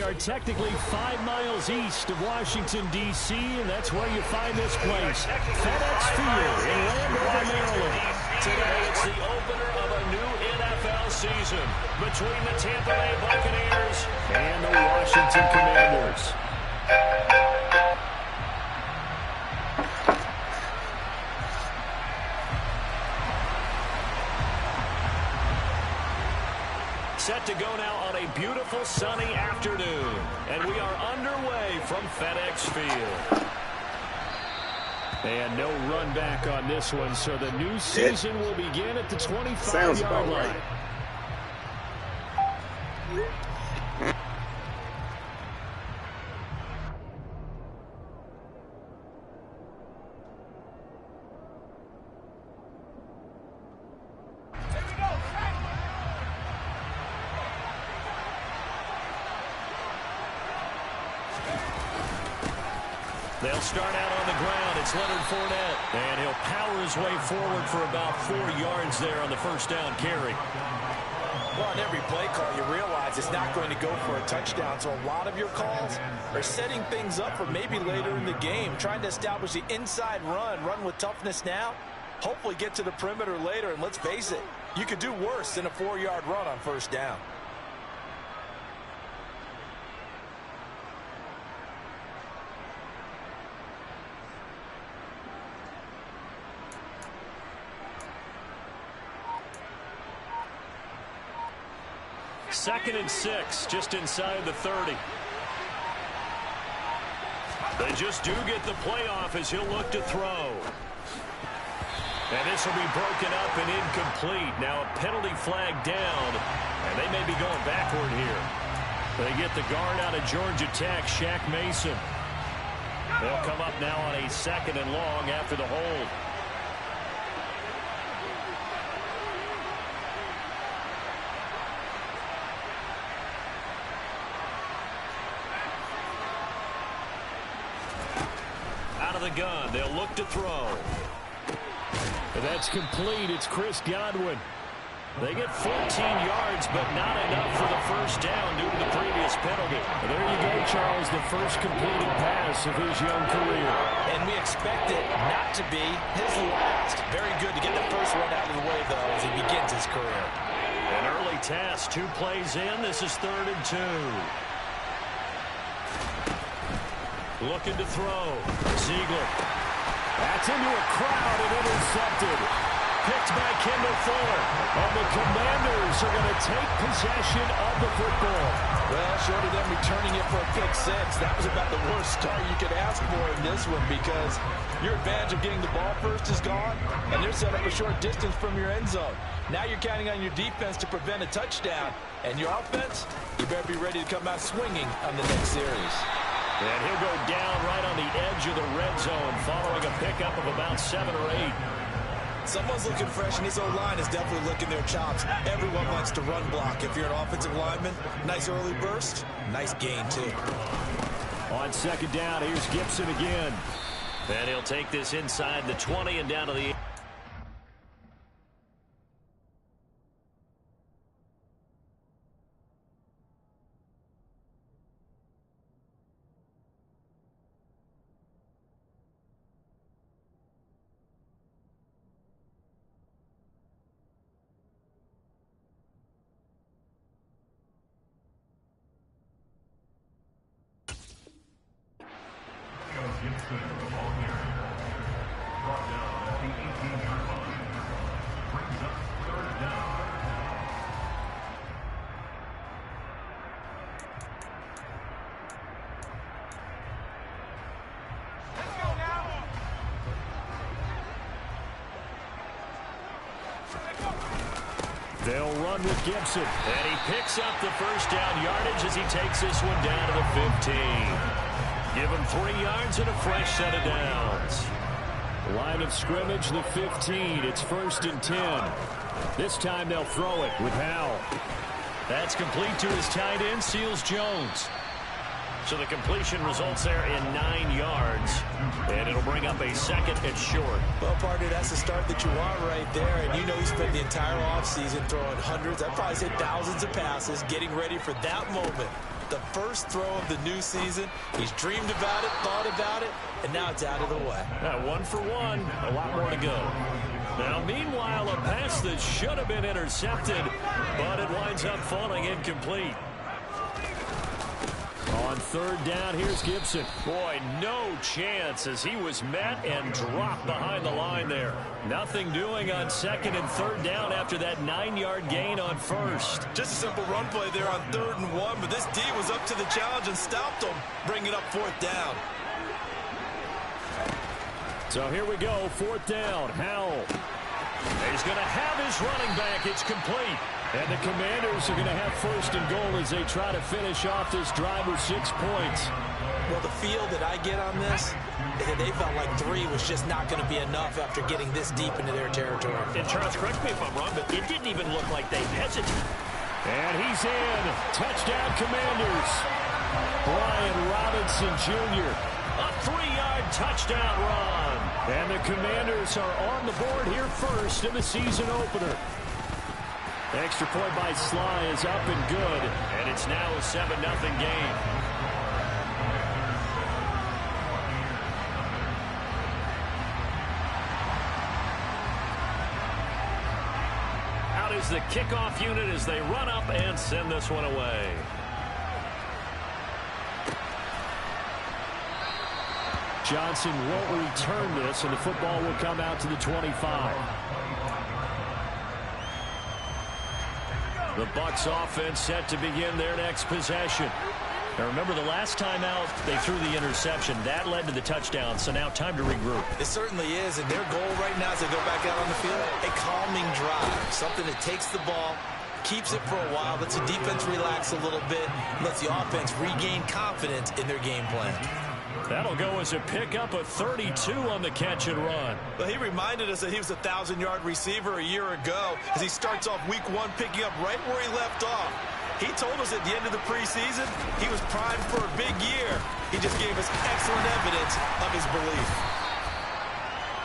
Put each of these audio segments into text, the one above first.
are technically 5 miles east of Washington, D.C., and that's where you find this place, FedEx Field in Landover, Maryland. Today, it's the opener of a new NFL season between the Tampa Bay Buccaneers and the Washington Commanders. Set to go now on a beautiful sunny afternoon. And we are underway from FedEx Field. And no run back on this one, so the new season will begin at the 25-yard line. They'll start out on the ground. It's Leonard Fournette. And he'll power his way forward for about 4 yards there on the first down carry. Well, on every play call, you realize it's not going to go for a touchdown. So a lot of your calls are setting things up for maybe later in the game, trying to establish the inside run with toughness now, hopefully get to the perimeter later. And let's face it, you could do worse than a 4-yard run on first down. Second and 6, just inside the 30. They just do get the playoff as he'll look to throw. And this will be broken up and incomplete. Now a penalty flag down, and they may be going backward here. They get the guard out of Georgia Tech, Shaq Mason. They'll come up now on a 2nd and long after the hold. The gun. They'll look to throw. That's complete. It's Chris Godwin. They get 14 yards, but not enough for the first down due to the previous penalty. There you go, Charles, the first completed pass of his young career. And we expect it not to be his last. Very good to get the first one out of the way, though, as he begins his career. An early task, 2 plays in. This is 3rd and 2. Looking to throw. Ziegler. That's into a crowd and intercepted. Picked by Kendall Fuller. And the Commanders are going to take possession of the football. Well, short of them returning it for a pick 6, that was about the worst start you could ask for in this one, because your advantage of getting the ball first is gone, and they're set up a short distance from your end zone. Now you're counting on your defense to prevent a touchdown, and your offense, you better be ready to come out swinging on the next series. And he'll go down right on the edge of the red zone following a pickup of about 7 or 8. Someone's looking fresh, and his O-line is definitely licking their chops. Everyone likes to run block. If you're an offensive lineman, nice early burst, nice gain, too. On 2nd down, here's Gibson again. And he'll take this inside the 20 and down to the... They'll run with Gibson. And he picks up the first down yardage as he takes this one down to the 15. Give him 3 yards and a fresh set of downs. Line of scrimmage, the 15. It's 1st and 10. This time they'll throw it with Howell. That's complete to his tight end, Seals Jones. So the completion results there in 9 yards. And it'll bring up a 2nd and short. Well, partner, that's the start that you want right there. And you know he spent the entire offseason throwing hundreds, I'd probably say thousands of passes, getting ready for that moment. The first throw of the new season. He's dreamed about it, thought about it, and now it's out of the way. 1 for 1. A lot more to go. Now, meanwhile, a pass that should have been intercepted, but it winds up falling incomplete. On third down, here's Gibson. Boy, no chance as he was met and dropped behind the line there. Nothing doing on second and third down after that 9-yard gain on first. Just a simple run play there on 3rd and 1, but this D was up to the challenge and stopped him, bringing up 4th down. So here we go, 4th down. Howell. He's going to have his running back. It's complete. And the Commanders are going to have 1st and goal as they try to finish off this drive with 6 points. Well, the feel that I get on this is that they felt like 3 was just not going to be enough after getting this deep into their territory. And Charles, correct me if I'm wrong, but it didn't even look like they hesitated. And he's in. Touchdown, Commanders. Brian Robinson Jr. A 3-yard touchdown run. And the Commanders are on the board here first in the season opener. Extra point by Sly is up and good. And it's now a 7-0 game. Out is the kickoff unit as they run up and send this one away. Johnson won't return this, and the football will come out to the 25. The Bucs offense set to begin their next possession. Now remember, the last time out, they threw the interception. That led to the touchdown, so now time to regroup. It certainly is, and their goal right now as they go back out on the field, a calming drive, something that takes the ball, keeps it for a while, lets the defense relax a little bit, lets the offense regain confidence in their game plan. That'll go as a pickup of 32 on the catch and run. Well, he reminded us that he was a 1,000-yard receiver a year ago as he starts off week 1 picking up right where he left off. He told us at the end of the preseason he was primed for a big year. He just gave us excellent evidence of his belief.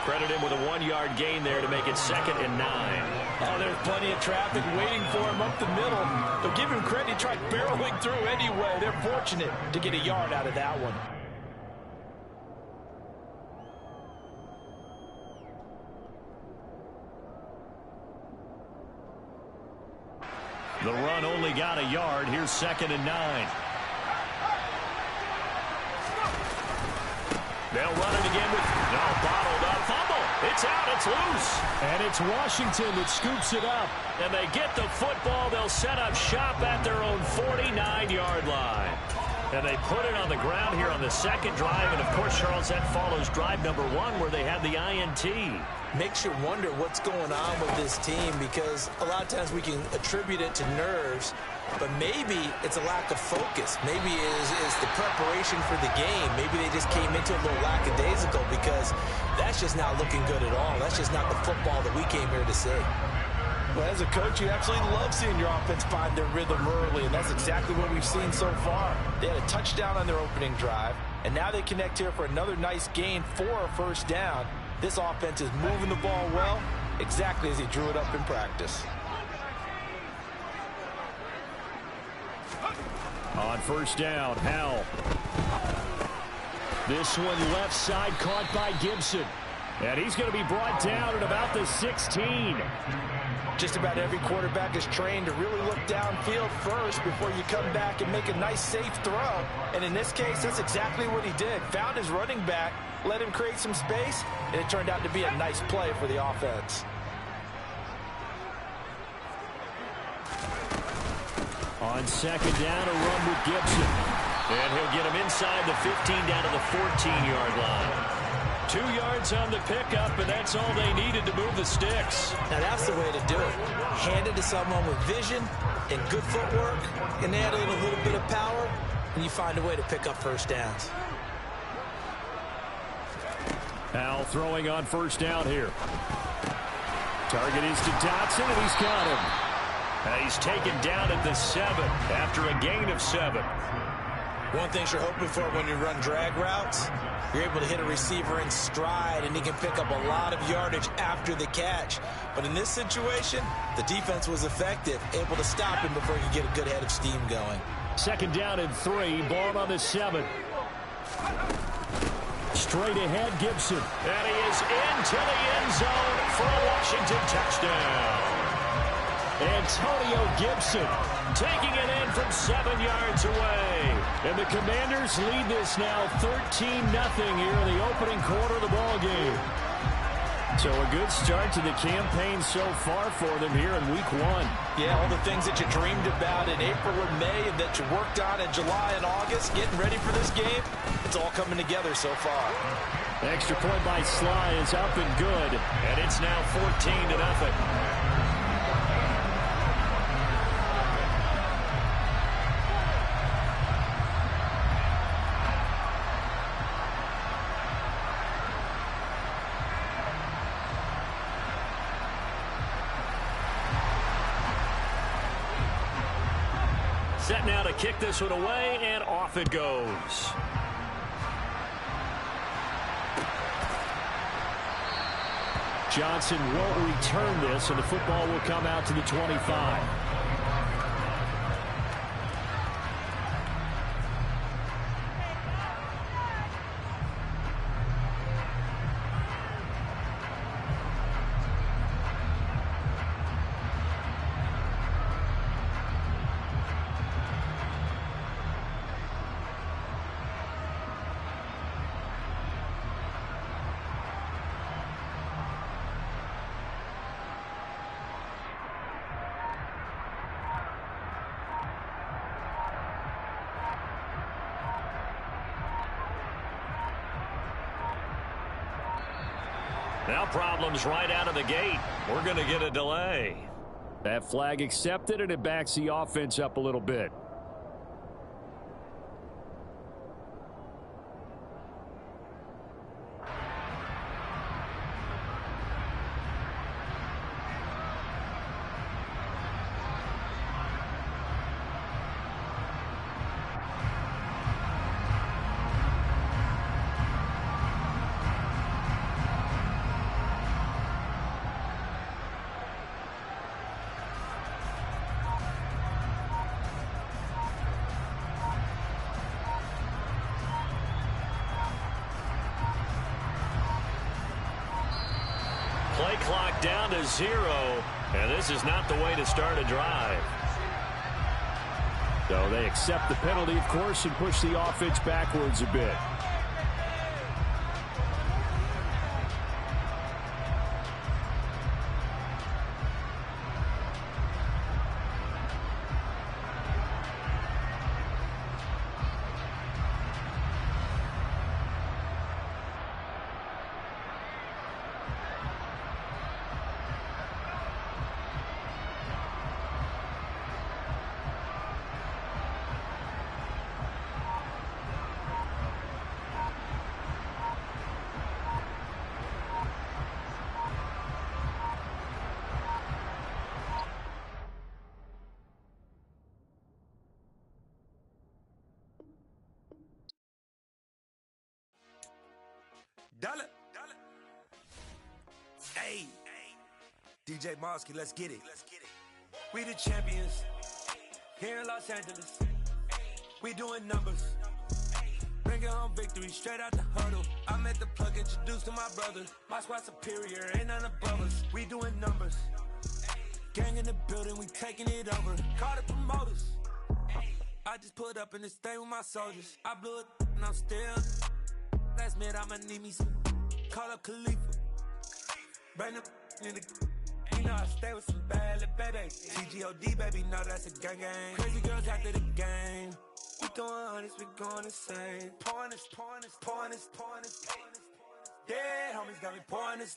Credit him with a 1-yard gain there to make it 2nd and 9. Oh, there's plenty of traffic waiting for him up the middle. But give him credit, he tried barreling through anyway. They're fortunate to get a yard out of that one. The run only got a yard. Here's 2nd and 9. They'll run it again with bottled up fumble. It's out. It's loose. And it's Washington that scoops it up. And they get the football. They'll set up shop at their own 49-yard line. And they put it on the ground here on the 2nd drive. And, of course, Charles, that follows drive number 1 where they had the INT. Makes you wonder what's going on with this team because a lot of times we can attribute it to nerves, but maybe it's a lack of focus. Maybe it's the preparation for the game. Maybe they just came into a little lackadaisical because that's just not looking good at all. That's just not the football that we came here to see. Well, as a coach, you absolutely love seeing your offense find their rhythm early, and that's exactly what we've seen so far. They had a touchdown on their opening drive, and now they connect here for another nice gain for a 1st down. This offense is moving the ball well, exactly as he drew it up in practice. On 1st down, Howell. This one left side caught by Gibson. And he's going to be brought down at about the 16. Just about every quarterback is trained to really look downfield first before you come back and make a nice, safe throw. And in this case, that's exactly what he did. Found his running back, let him create some space, and it turned out to be a nice play for the offense. On 2nd down, a run with Gibson. And he'll get him inside the 15 down to the 14-yard line. 2 yards on the pickup, and that's all they needed to move the sticks. Now that's the way to do it. Hand it to someone with vision and good footwork, and add a little bit of power, and you find a way to pick up 1st downs. Howell throwing on 1st down here. Target is to Dotson, and he's got him. And he's taken down at the 7 after a gain of 7. One thing you're hoping for when you run drag routes, you're able to hit a receiver in stride, and he can pick up a lot of yardage after the catch. But in this situation, the defense was effective, able to stop him before he could get a good head of steam going. Second down and 3. Ball on the 7. Straight ahead, Gibson. And he is into the end zone for a Washington touchdown. Antonio Gibson Taking it in from 7 yards away. And the Commanders lead this now 13-0 here in the opening quarter of the ball game. So a good start to the campaign so far for them here in week 1. Yeah, all the things that you dreamed about in April and May and that you worked on in July and August, getting ready for this game, it's all coming together so far. Extra point by Sly is up and good. And it's now 14-0. Set now to kick this one away, and off it goes. Johnson won't return this, and the football will come out to the 25. Now problems right out of the gate. We're going to get a delay. That flag accepted, and it backs the offense up a little bit. Play clock down to 0, and this is not the way to start a drive. So they accept the penalty, of course, and push the offense backwards a bit. Dollar. Hey. DJ Mosky, let's get it. We the champions here in Los Angeles. We doing numbers. Bringing home victory straight out the huddle. I'm at the plug, introduced to my brother. My squad superior, ain't none above us. We doing numbers. Gang in the building, we taking it over. Call the promoters. I just put up in this thing with my soldiers. I blew it and I'm still. Last minute, I'ma need me some. Call up Khalifa. Bring them in the. You know I stay with some bad little baby. TGOD, baby, know that's a gang gang. Crazy girls after the game. We throwing hundreds, we going insane. Pouring this. Yeah, homies got me pouring this.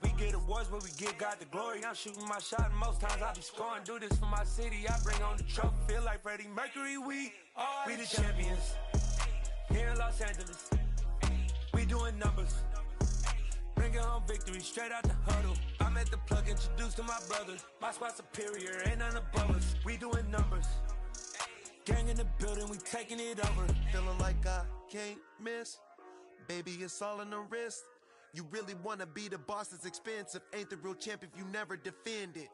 We get awards, but we give God the glory. I'm shooting my shot, and most times I be scoring. Do this for my city, I bring on the trophy. Feel like Freddie Mercury, we the champions. Here in Los Angeles. We doing numbers. Bringing home victory straight out the huddle. I'm at the plug, introduced to my brother. My squad superior, ain't none above us. We doing numbers. Gang in the building, we taking it over. Feeling like I can't miss. Baby, it's all in the wrist. You really wanna be the boss, it's expensive. Ain't the real champ if you never defend it.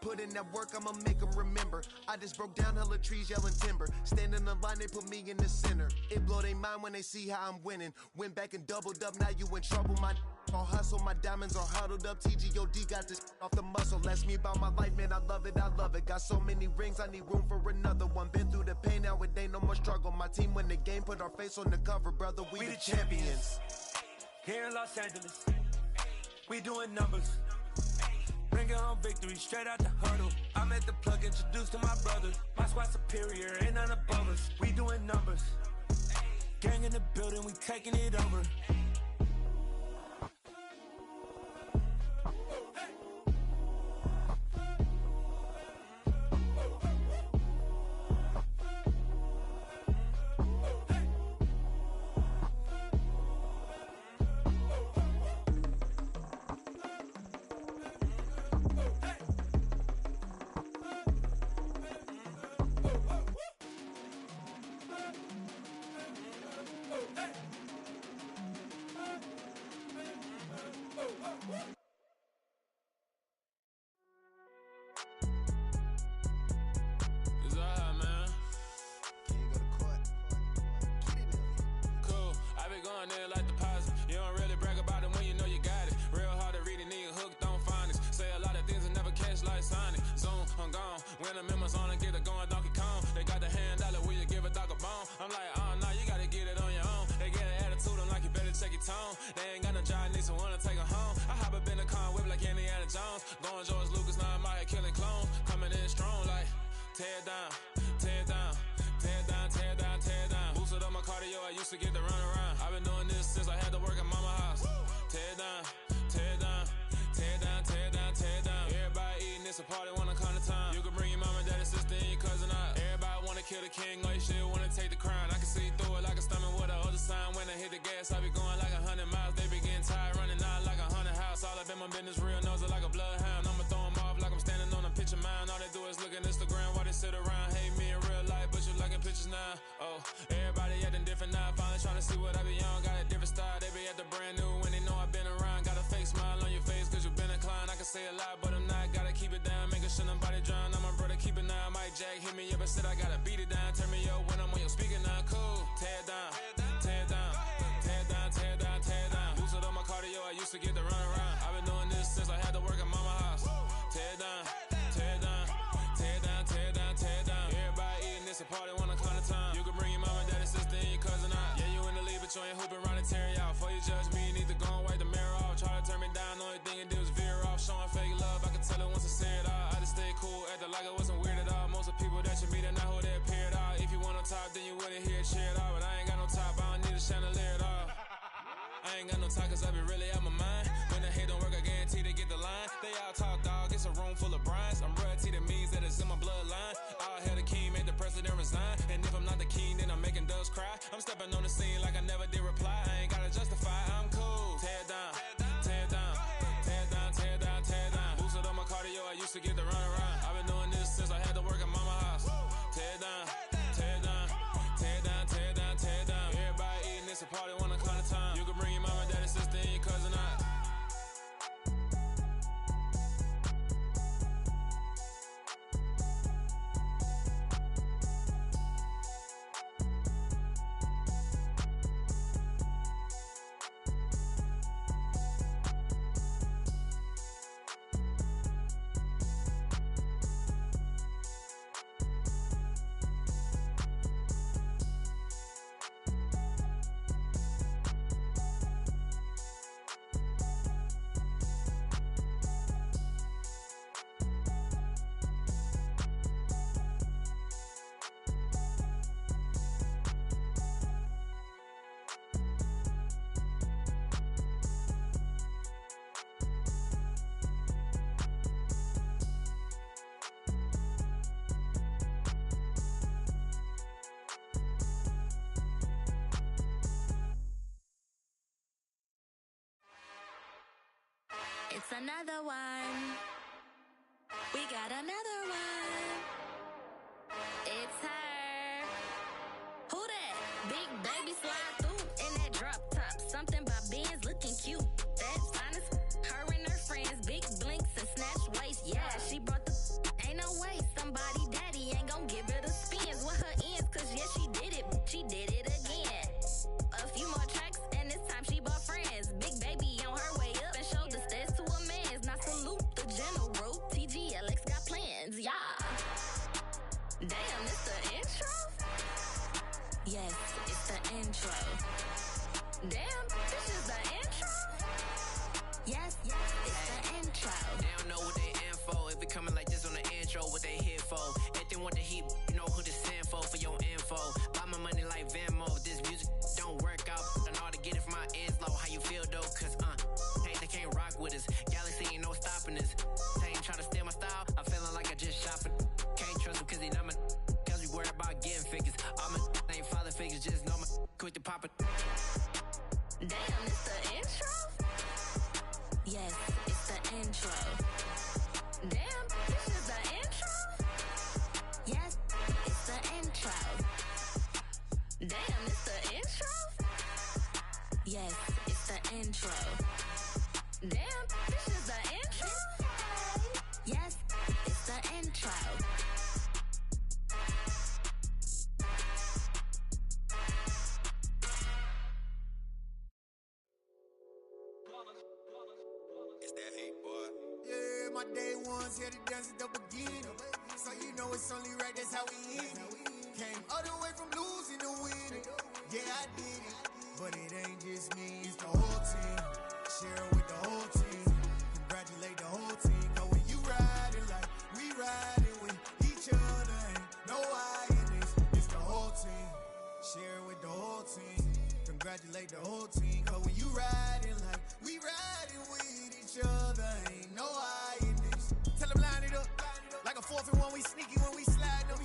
Put in that work, I'ma make them remember. I just broke down hella trees, yelling timber. Stand in the line, they put me in the center. It blow their mind when they see how I'm winning. Went back and doubled up, now you in trouble. My all hustle, my diamonds are huddled up. TGOD got this off the muscle. Ask me about my life, man, I love it, I love it. Got so many rings, I need room for another one. Been through the pain, now it ain't no more struggle. My team win the game, put our face on the cover, brother. We the champions. Here in Los Angeles, we doing numbers. Bringing home victory straight out the huddle. I'm at the plug, introduced to my brothers. My squad superior, ain't none above us. We doing numbers. Gang in the building, we taking it over. It's another one. We got another one. It's her. Who that? Big baby slide through in that drop top. Something by Benz looking cute. That's honest. Her and her friends, big blinks and snatch waist. Yeah, she brought the somebody daddy ain't gon' give her the spins with her ends, cause yeah, she did it, she did it again. A few more tracks and this time she bought friends. Big baby on her way up and showed the stairs to a man's. Now salute the general, TGLX got plans, yeah. Damn, it's the intro? Yes, it's the intro. Damn, this is the intro? Yes, it's the intro. They don't know what they in for. If it coming like this on the intro, what they here for? If they want the heat, you know who to send for your info. Buy my money like Venmo. This music don't work out. I know how to get it from my ends low. How you feel though? Cause hey, they can't rock with us. Galaxy ain't no stopping us. They ain't trying to steal my style. I'm feeling like I just shopping. Can't trust them cause they not my. Cause we worried about getting figures. All my ain't father figures. Just know my quick to pop it. Damn, it's the intro? Yes, it's the intro. Damn, this is the intro? Yes, it's the intro. Damn, it's the intro? Yes, it's the intro. Damn, this is the intro? Yes, it's the intro. It's that hate, boy. Yeah, my day ones here to dance at the beginning. So you know it's only right, that's how we end it. Came all the way from losing to winning. Yeah, I did it. But it ain't just me, it's the whole team. Share it with the whole team. Congratulate the whole team. Cause when you riding like we riding with each other, ain't no I in this. It's the whole team. Share it with the whole team. Congratulate the whole team. Cause when you riding like we riding with each other, ain't no I in this. Tell them line it up. Like a 4th and 1, we sneaky when we slide them.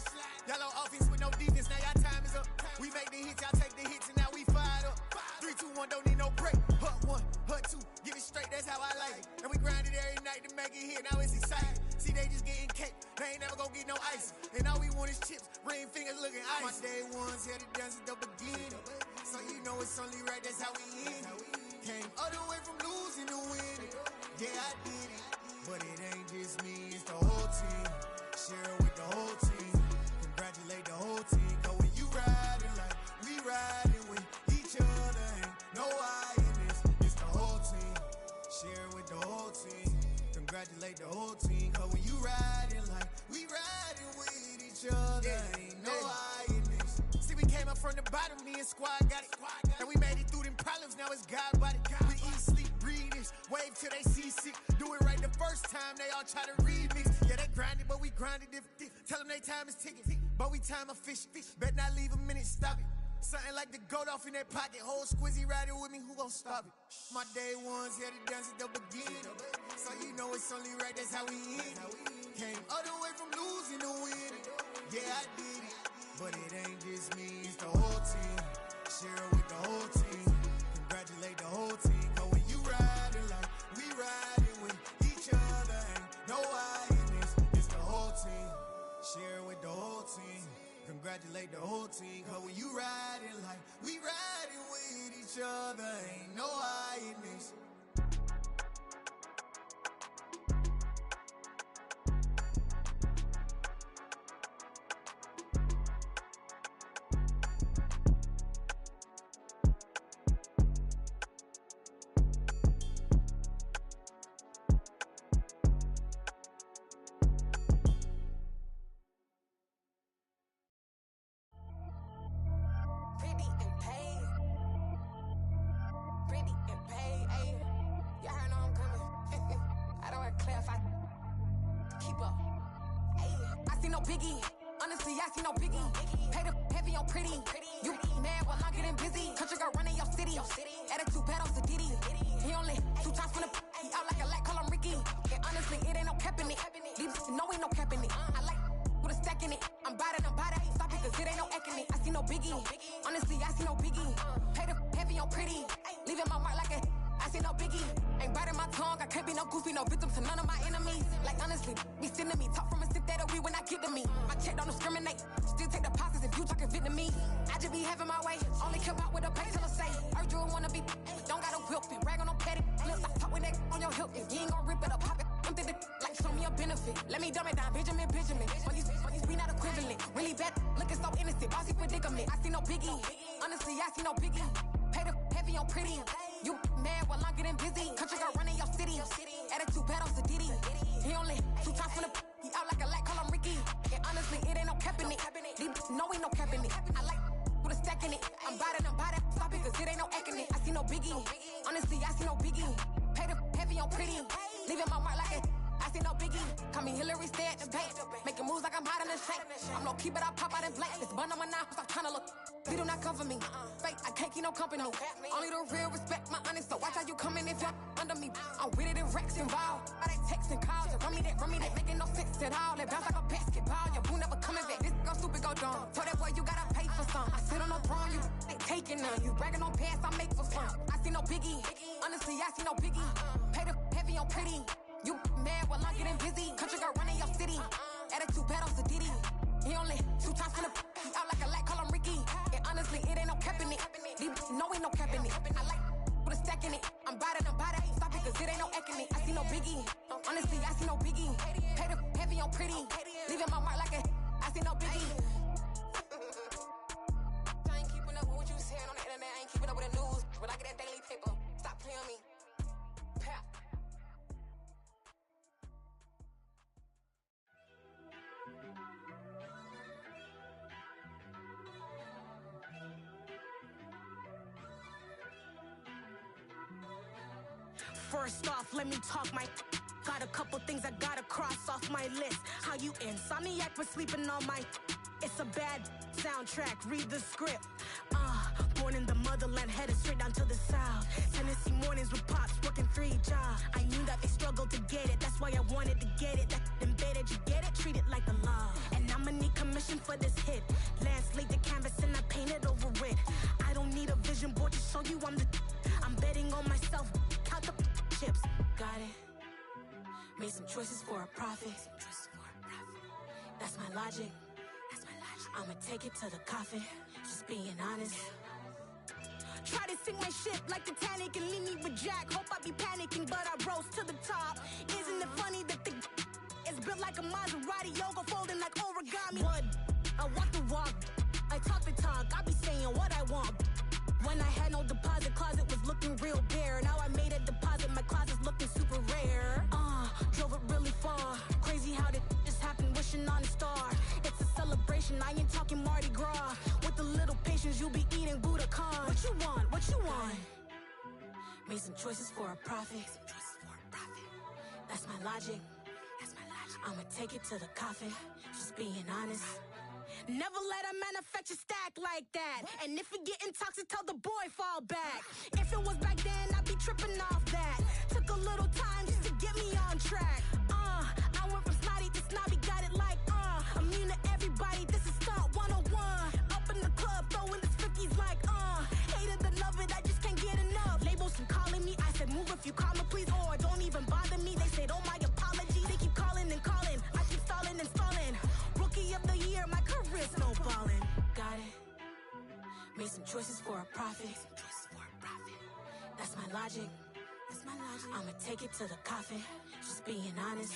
Y'all on offense with no defense, now y'all time is up. We make the hits, y'all take the hits, and now we fired up. 3, 2, 1, don't need no break. Hut 1, hut 2, give it straight, that's how I like it. And we grind it every night to make it hit, now it's exciting. See, they just getting cake, they ain't never gonna get no ice. And all we want is chips, ring fingers looking ice. My day ones here to dance at the beginning. So you know it's only right, that's how we end it. Came all the way from losing to winning. Yeah, I did it. But it ain't just me, it's the whole team. Share it with the whole team. Congratulate the whole team. Cause when you riding like we riding with each other, ain't no I in this. It's the whole team. Share it with the whole team. Congratulate the whole team. Cause when you riding like we riding with each other, ain't no I in this. See, we came up from the bottom, me and squad got it. And we made it through them problems, now it's God body. We eat, sleep, breathe this, wave till they see sick. Do it right the first time, they all try to remix. Yeah, they grinded, but we grinded different. Tell them they time is ticking, but we time a fish. Bet not leave a minute, stop it. Something like the goat off in that pocket. Whole squizzy riding with me, who gon' stop it? My day ones here to dance at the beginning. So you know it's only right, that's how we end it. Came all the way from losing to winning. Yeah, I did it. But it ain't just me, it's the whole team. Share it with the whole team. Congratulate the whole team. Cause when you riding like we riding with each other, ain't no I in this. It's the whole team. Share it with the whole team. Congratulate the whole team. Cause when you riding like we riding with each other, ain't no I in this. looked at the like show me a benefit. Let me dumb it down, Benjamin. We not equivalent. Really bad, looking so innocent. Bossy predicament. I see no biggie. Honestly, I see no biggie. Pay the heavy on pretty. You mad while I'm getting busy. Country girl running your city. Attitude bad on Diddy. He only 2 times from the he out like a light, call him Ricky. And honestly, it ain't no cap in it. No, ain't no cap in it. I like with a stack in it. I'm about it. Stop it, cause it ain't no acting it. I see no biggie. Honestly, I see no biggie. Pay the heavy on pretty. Leaving my mark like a I see no biggie. Call me Hillary, stay at the bank. Making moves like I'm hot in the shank. I'm low key, but I pop out in blank. This bun on my knife, stop trying to look. They do not come for me. Fake, I can't keep no company. Only the real respect my honest. So watch how you coming if you're under me. I'm with it in Rex involved. I they texting calls. Run me that. Making no sense at all. They bounce like a basketball. Your boo never coming back. This go stupid, go dumb. Told that boy you gotta pay for some. I sit on no throne, you ain't taking none. You bragging on pants, I make for fun. I see no biggie. Honestly, I see no biggie. Pay the heavy on pretty. You mad while I'm getting busy. Country girl running your city. Attitude bad on Diddy. He only 2 times from the he out like a light, call him Ricky. And honestly, it ain't no cap in it. No, ain't no cap in it. I like with a stack in it. I'm about it. Stop it, cause it ain't no acting it. I see no biggie. Honestly, I see no biggie. Pay the heavy on pretty. Leaving my mark like a I see no biggie. I ain't keeping up with what you saying on the internet. I ain't keeping up with the news. But I get that daily paper. Stop playing on me. Pap. First off, let me talk my got a couple things I gotta cross off my list. How you insomniac for sleeping on my it's a bad soundtrack, read the script. Born in the motherland, headed straight down to the south. Tennessee mornings with pops, working 3 jobs. I knew that they struggled to get it, that's why I wanted to get it. That embedded, you get it, treat it like a law. And I'ma need commission for this hit. Lance laid the canvas and I painted over it. I don't need a vision board to show you I'm betting on myself, count the chips. Got it. Made some choices for a profit. That's my logic. I'ma take it to the coffin. Just being honest. Try to sink my ship like Titanic and leave me with Jack. Hope I be panicking, but I rose to the top. Isn't it funny that the is built like a Maserati, yoga folding like origami? What? I walk the walk. I talk the talk. I be saying what I want. When I had no deposit, closet was looking real bare. Now I made a deposit, my closet's looking super rare. Drove it really far. Crazy how did this happen, wishing on a star. It's a celebration, I ain't talking Mardi Gras. With a little patience, you'll be eating Budokan. What you want? Made some choices for a profit. That's my logic. I'ma take it to the coffin. Just being honest. Never let a manufacture stack like that. And if it getting toxic, tell the boy fall back. If it was back then, I'd be tripping off that. Took a little time just to get me on track. I went from snotty to snobby, got it like, immune to everybody, this is stunt 101. Up in the club, throwing this 50s like, hated to love it, I just can't get enough. Labels from calling me, I said move if you call me please, or don't even bother me. They said, oh my apology, they keep calling and calling. I keep stalling and stalling. Rookie of the year, my career snowballing. Got it. Made some choices for a profit. That's my logic. I'ma take it to the coffin. Just being honest.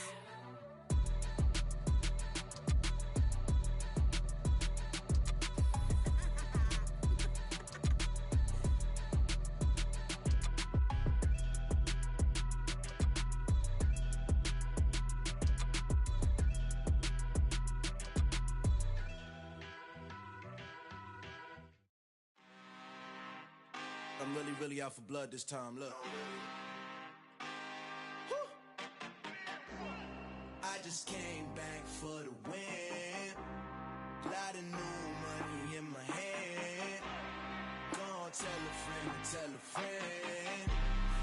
I'm really out for blood this time, look. I just came back for the win. Lot of new money in my hand. Gonna tell a friend.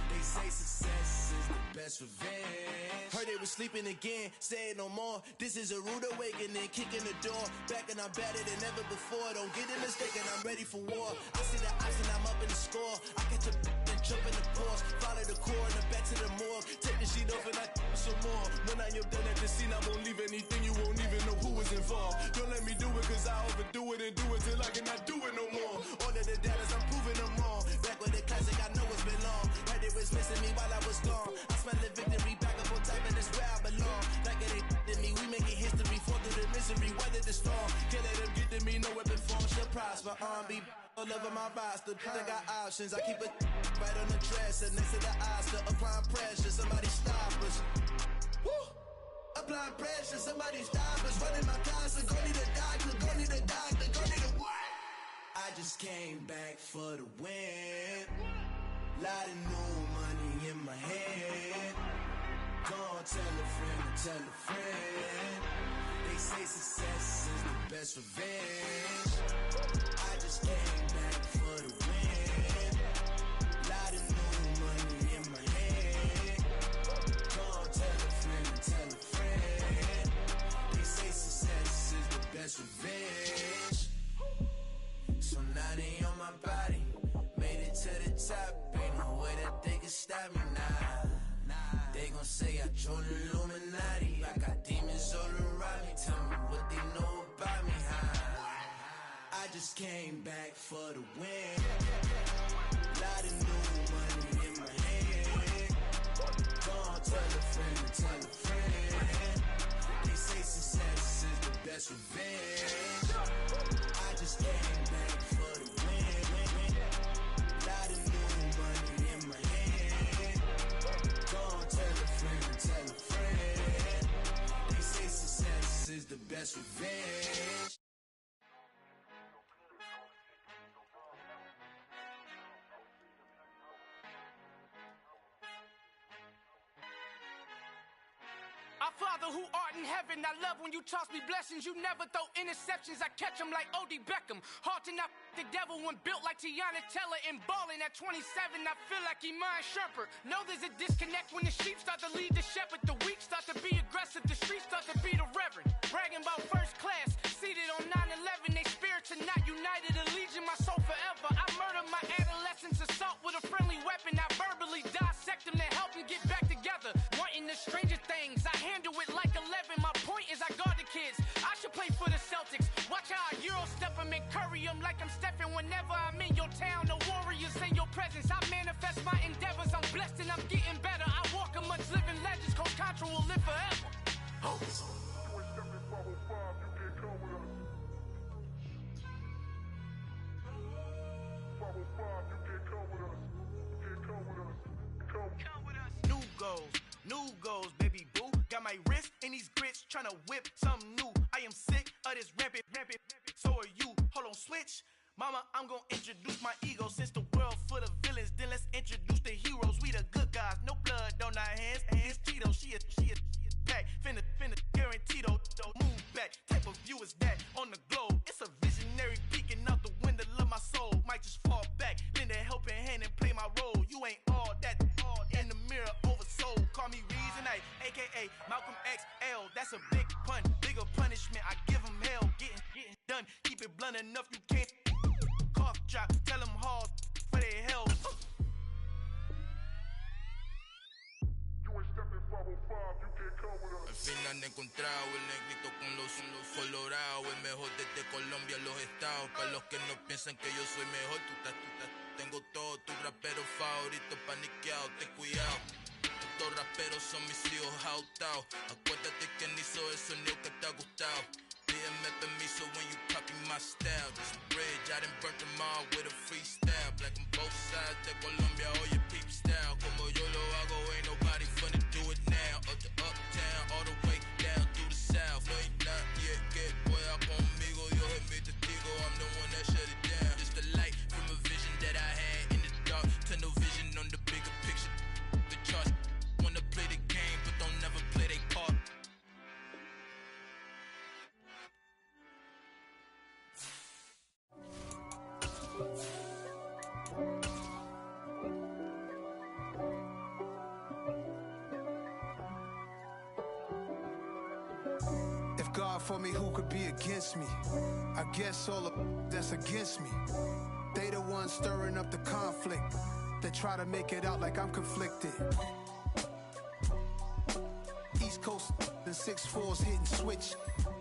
They say success is the best revenge. Heard they was sleeping again, say it no more. This is a rude awakening, kicking the door. Back and I'm better than ever before. Don't get it mistaken, I'm ready for war. I see the ice and I'm up in the score. I catch a and jump in the pause. Follow the core and back to the morgue. Take the sheet off and I some more. When I am done at the scene, I won't leave anything. You won't even know who was involved. Don't let me do it cause I overdo it and do it till I cannot do it no more. All of the doubters, I'm proving them wrong. Back with the classic, I know it's been long. Heard it was missing me while I was gone. I smell the victory back up on type in this rap. for R&B all over my roster. I got options. I keep it right on the dresser next to the Oscar. Applying pressure, somebody stop us. Woo! Applying pressure, somebody stop us. Running my concert, go need a doctor, go need a doctor, go need a what? I just came back for the win. Lot of new money in my head. Go on, tell a friend, tell a friend. They say success is the best revenge. I just came back for the win. Lot of new money in my head. Go on, tell a friend, tell a friend. They say success is the best revenge. So now they on my body. Made it to the top. Ain't no way that they can stop me now. They gon' say I joined the Illuminati. I got demons all around me. Tell me what they know about me, huh? I just came back for the win. Lot of new money in my head. Go on, tell a friend, tell a friend. They say success is the best revenge. I just came back for the win. Lot of new money in my head. Go on, tell a friend, tell a friend. They say success is the best revenge. Our Father who art in heaven, I love when you toss me blessings. You never throw interceptions, I catch them like O.D. Beckham. Hard to not the devil when built like Tiana Teller and balling at 27. I feel like Iman Shumpert. Know there's a disconnect when the sheep start to lead the shepherd. The weak start to be aggressive, the streets start to be the reverend. Bragging about first class, seated on 9/11. They spirits are not united, a legion, my soul forever. I murdered my adolescence, assault with a friendly weapon. I verbally dissect them to help them get back together. Wanting the stranger things, I handle it like 11. My point is I guard the kids. I should play for the Celtics. Watch how I Euro step them and curry them like I'm stepping. Whenever I'm in your town, the warriors in your presence. I manifest my endeavors. I'm blessed and I'm getting better. I walk amongst living legends. Coach Contra will live forever. Oh. New goals, baby boo. Got my wrist in these grits, tryna whip something new. I am sick of this rampant. So are you. Hold on, switch. Mama, I'm gonna introduce my ego. Since the world full of villains, then let's introduce the heroes. We the good guys, no blood on our hands. It's Tito, she is back. Finna, guaranteed, move back. Type of view is that on the globe. It's a visionary peeking out the window of my soul. Might just fall back, lend a helping hand and play my role. You ain't all that in the mirror oversold. Call me Reason A, aka Malcolm XL. That's a big pun, bigger punishment. I give him hell, getting done. Keep it blunt enough, you can't cough drop. Tell them hard for their hell. Al fin han encontrado el negrito con los colorados, el mejor desde Colombia, los estados. Para los que no piensan que yo soy mejor, tengo todo, tu rapero favorito paniqueado, ten cuidado. Estos raperos son mis hijos jautados. Acuérdate que ni hizo el sonido que te ha gustado. Pídeme permiso when you copy my style. This bridge, I done burnt them all with a freestyle. Black on both sides de Colombia, oye peep style. Como yo lo hago, ain't nobody finna do it now. Up to uptown, all the way down through the south. No hay nadie que pueda conmigo, Dios es mi testigo. I'm the one that shut it down. Just the light from a vision that I had in the dark. Tunnel vision on the bigger picture. The charts wanna play the game, but don't never play their part. If God for me, who could be against me? I guess all of that's against me. They the ones stirring up the conflict. They try to make it out like I'm conflicted. East Coast and 6'4's hitting switch.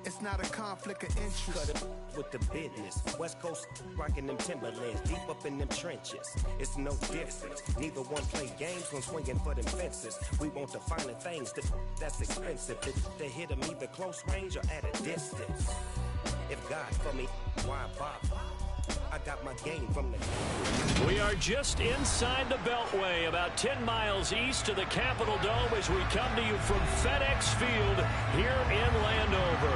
It's not a conflict of interest. Cut it with the business. West Coast rocking them Timberlands, deep up in them trenches. It's no difference. Neither one play games when swinging for them fences. We want the finer things that's expensive. To hit them either close range or at a distance. If God for me, why bother? my game from the... We are just inside the Beltway, about 10 miles east of the Capitol Dome as we come to you from FedEx Field here in Landover.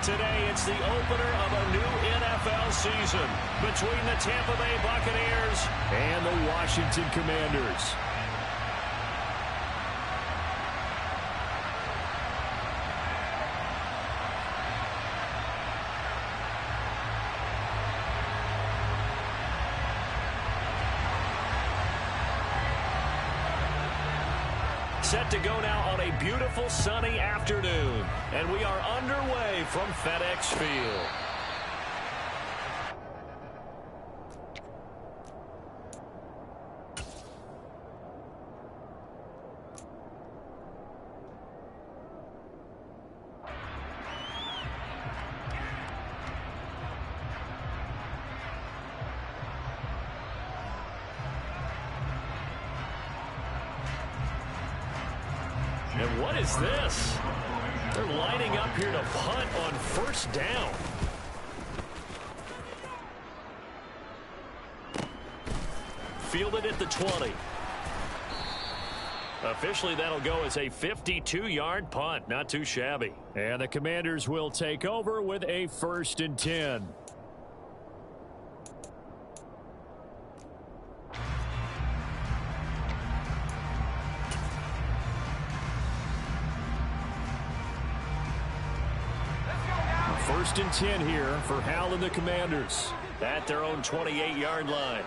Today, it's the opener of a new NFL season between the Tampa Bay Buccaneers and the Washington Commanders. Set to go now on a beautiful sunny afternoon, and we are underway from FedEx Field. And what is this? They're lining up here to punt on first down. Fielded at the 20. Officially, that'll go as a 52-yard punt. Not too shabby. And the Commanders will take over with a 1st and 10. First and 10 here for Hal and the Commanders at their own 28-yard line.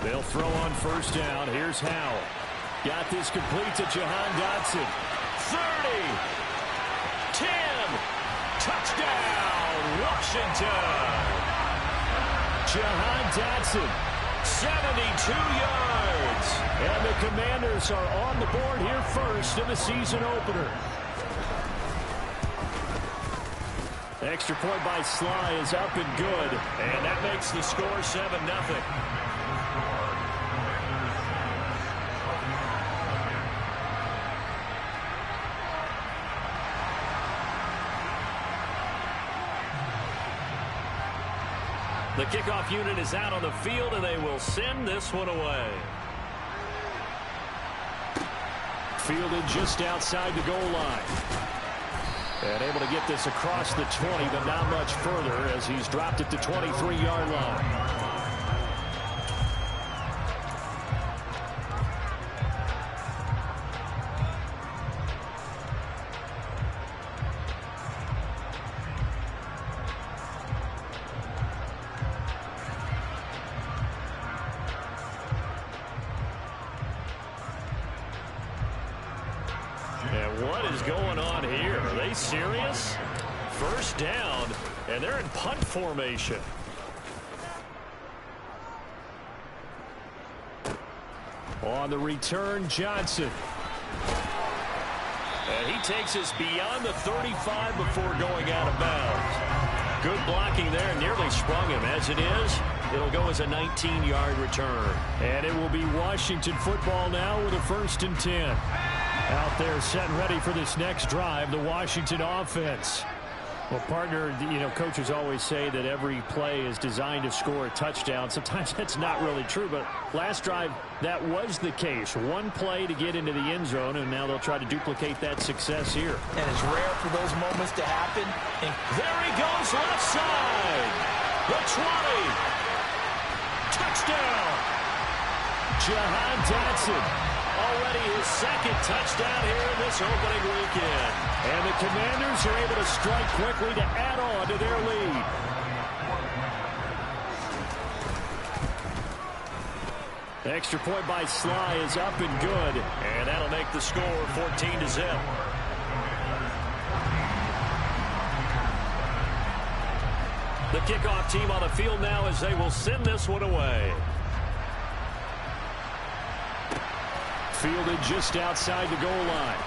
They'll throw on first down. Here's Hal. Got this complete to Jahan Dotson. 30. 10. Touchdown, Washington. Jahan Dotson, 72 yards. And the Commanders are on the board here first in the season opener. Extra point by Sly is up and good, and that makes the score 7-0. The kickoff unit is out on the field, and they will send this one away. Fielded just outside the goal line. And able to get this across the 20, but not much further as he's dropped it to 23-yard line. And what is going on here? Are they serious? First down, and they're in punt formation. On the return, Johnson. And he takes us beyond the 35 before going out of bounds. Good blocking there, nearly sprung him. As it is, it'll go as a 19-yard return. And it will be Washington football now with a 1st and 10. Out there set and ready for this next drive, the Washington offense. Well, partner, you know, coaches always say that every play is designed to score a touchdown. Sometimes that's not really true, but last drive, that was the case. One play to get into the end zone, and now they'll try to duplicate that success here. And it's rare for those moments to happen. And there he goes, left side. The 20. Touchdown. Jahan Dotson. Already his 2nd touchdown here in this opening weekend. And the Commanders are able to strike quickly to add on to their lead. The extra point by Sly is up and good. And that'll make the score 14-0. The kickoff team on the field now as they will send this one away. Fielded just outside the goal line.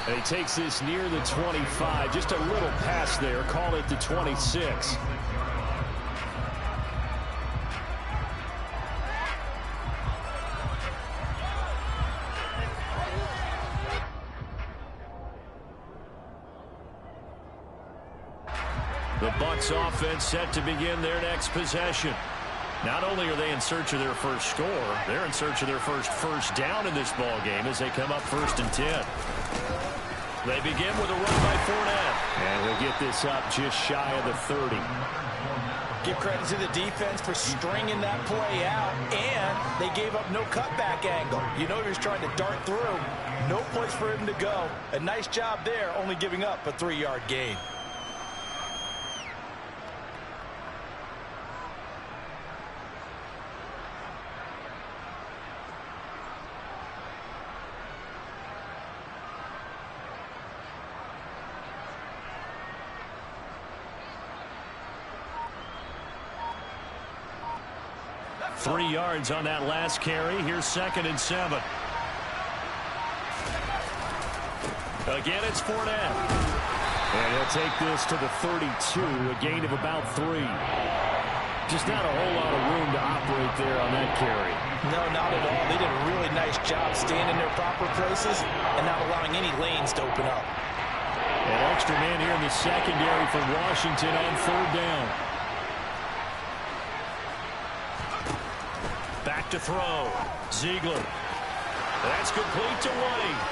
And he takes this near the 25. Just a little pass there. Call it the 26. The Bucs offense set to begin their next possession. Not only are they in search of their first score, they're in search of their first down in this ball game as they come up 1st and 10. They begin with a run by Fournette. And he'll get this up just shy of the 30. Give credit to the defense for stringing that play out, and they gave up no cutback angle. You know he was trying to dart through. No place for him to go. A nice job there, only giving up a 3-yard gain. Three yards on that last carry. Here's 2nd and 7. Again, it's Fournette. And he'll take this to the 32, a gain of about 3. Just not a whole lot of room to operate there on that carry. No, not at all. They did a really nice job staying in their proper places and not allowing any lanes to open up. An extra man here in the secondary for Washington on 3rd down. Back to throw. Ziegler. That's complete to White.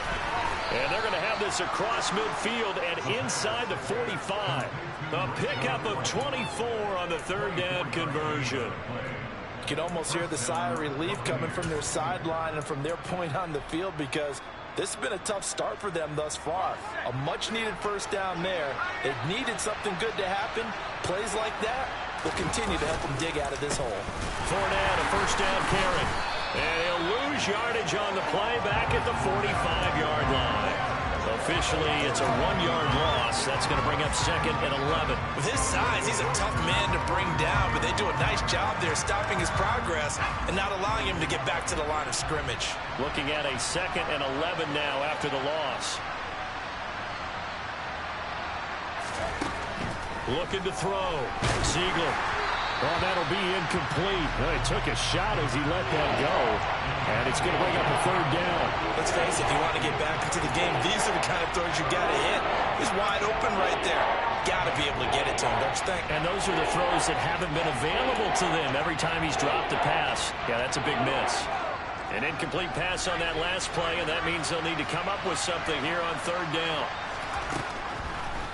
And they're going to have this across midfield and inside the 45. A pickup of 24 on the 3rd down conversion. You can almost hear the sigh of relief coming from their sideline and from their point on the field, because this has been a tough start for them thus far. A much-needed 1st down there. They've needed something good to happen. Plays like that will continue to help them dig out of this hole. Fournette, a 1st down carry. And he'll lose yardage on the play back at the 45-yard line. Officially, it's a 1-yard loss. That's going to bring up 2nd and 11. With his size, he's a tough man to bring down, but they do a nice job there stopping his progress and not allowing him to get back to the line of scrimmage. Looking at a 2nd and 11 now after the loss. Looking to throw. Ziegler. Oh, that'll be incomplete. He took a shot as he let that go. And it's going to bring up a 3rd down. Let's face it, if you want to get back into the game, these are the kind of throws you got to hit. He's wide open right there. Got to be able to get it to him, don't you think? And those are the throws that haven't been available to them every time he's dropped a pass. Yeah, that's a big miss. An incomplete pass on that last play, and that means they'll need to come up with something here on 3rd down.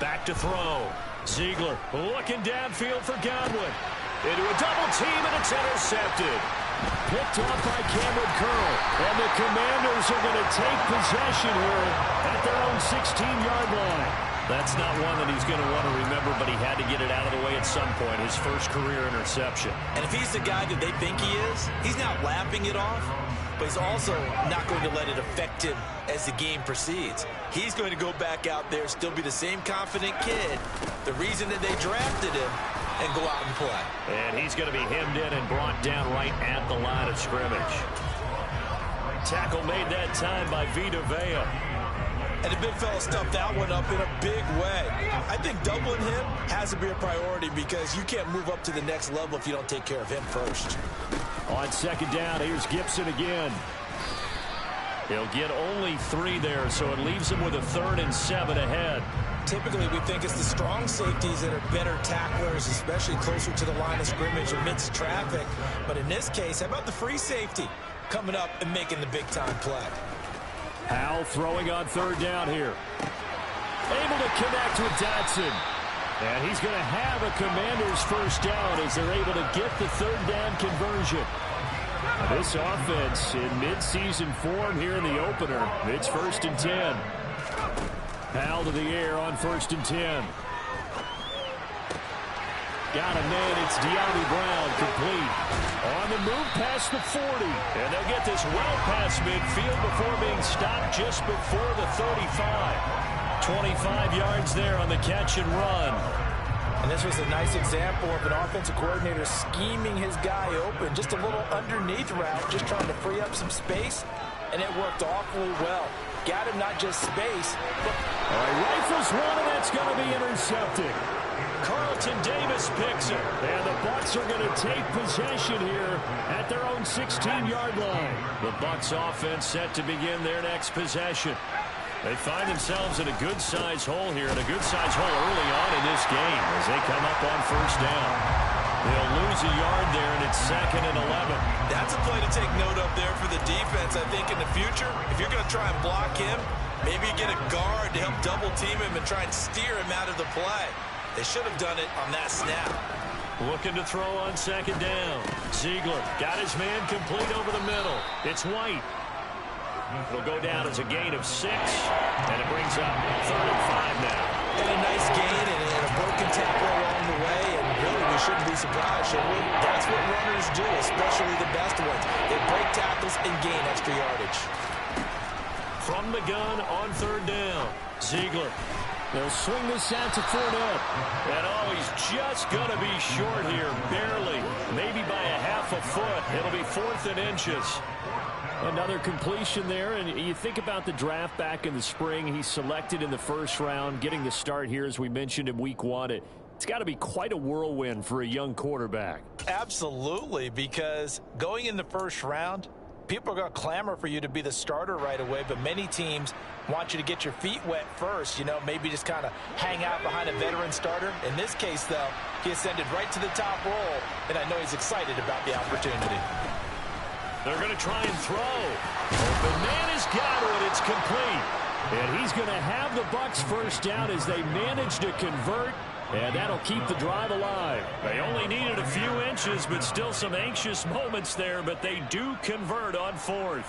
Back to throw. Ziegler looking downfield for Godwin. Into a double team, and it's intercepted. Picked off by Cameron Curl. And the Commanders are going to take possession here at their own 16-yard line. That's not one that he's going to want to remember, but he had to get it out of the way at some point. His first career interception. And if he's the guy that they think he is, he's not laughing it off, but he's also not going to let it affect him as the game proceeds. He's going to go back out there, still be the same confident kid, the reason that they drafted him, and go out and play. And he's going to be hemmed in and brought down right at the line of scrimmage. Tackle made that time by Vita Vea. And the big fella stuffed that one up in a big way. I think doubling him has to be a priority, because you can't move up to the next level if you don't take care of him first. On 2nd down, here's Gibson again. He'll get only 3 there, so it leaves him with a 3rd and 7 ahead. Typically, we think it's the strong safeties that are better tacklers, especially closer to the line of scrimmage amidst traffic. But in this case, how about the free safety coming up and making the big-time play? Howell throwing on 3rd down here. Able to connect with Dotson. And he's going to have a Commander's 1st down as they're able to get the 3rd down conversion. This offense in mid-season form here in the opener. It's 1st and 10. Howell to the air on 1st and 10. Got a man, it's De'Ami Brown, complete. On the move past the 40. And they'll get this well past midfield before being stopped just before the 35. 25 yards there on the catch and run. And this was a nice example of an offensive coordinator scheming his guy open. Just a little underneath route, just trying to free up some space. And it worked awfully well. Got him not just space, but... All right, rifles one, and that's going to be intercepted. Carlton Davis picks it. And the Bucs are going to take possession here at their own 16-yard line. The Bucs offense set to begin their next possession. They find themselves in a good-sized hole here, and a good-sized hole early on in this game as they come up on first down. They'll lose a yard there, and it's 2nd and 11. That's a play to take note of there for the defense, I think, in the future. If you're going to try and block him, maybe you get a guard to help double-team him and try and steer him out of the play. They should have done it on that snap. Looking to throw on 2nd down. Ziegler got his man complete over the middle. It's White. It'll go down as a gain of 6, and it brings up 3rd and 5 now. And a nice gain and a broken tackle along the way, and really we shouldn't be surprised, should we? That's what runners do, especially the best ones. They break tackles and gain extra yardage. From the gun on 3rd down, Ziegler. They'll swing this out to Fournette. And he's just going to be short here, barely, maybe by a half a foot. It'll be 4th and inches. Another completion there, and you think about the draft back in the spring. He's selected in the 1st round, getting the start here, as we mentioned in week 1. It's got to be quite a whirlwind for a young quarterback. Absolutely, because going in the 1st round, people are going to clamor for you to be the starter right away, but many teams want you to get your feet wet first, maybe just kind of hang out behind a veteran starter. In this case, though, he ascended right to the top role, and I know he's excited about the opportunity. They're going to try and throw. Open man has got it. It's complete. And he's going to have the Bucs first down as they manage to convert, and that'll keep the drive alive. They only needed a few inches, but still some anxious moments there, but they do convert on 4th.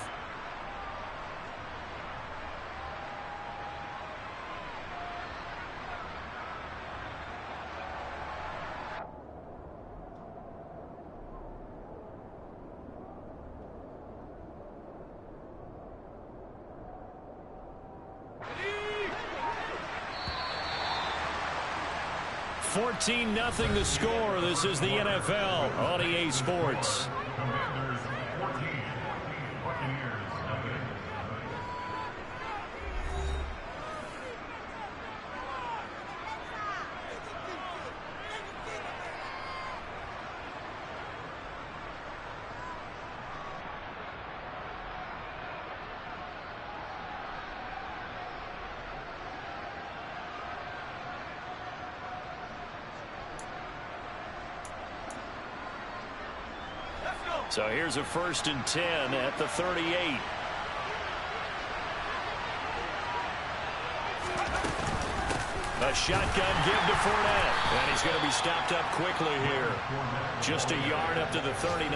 $14-0 the score. This is the NFL on EA Sports. So here's a 1st and 10 at the 38. A shotgun give to Fournette. And he's going to be stopped up quickly here. Just a yard up to the 39.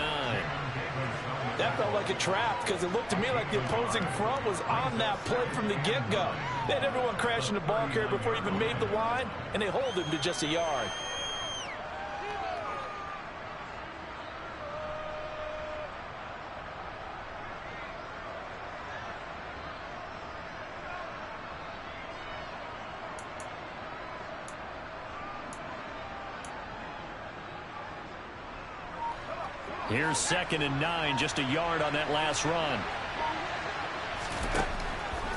That felt like a trap because it looked to me like the opposing front was on that play from the get-go. They had everyone crashing the ball carrier before he even made the line, and they hold him to just a yard. Here's 2nd and 9, just a yard on that last run.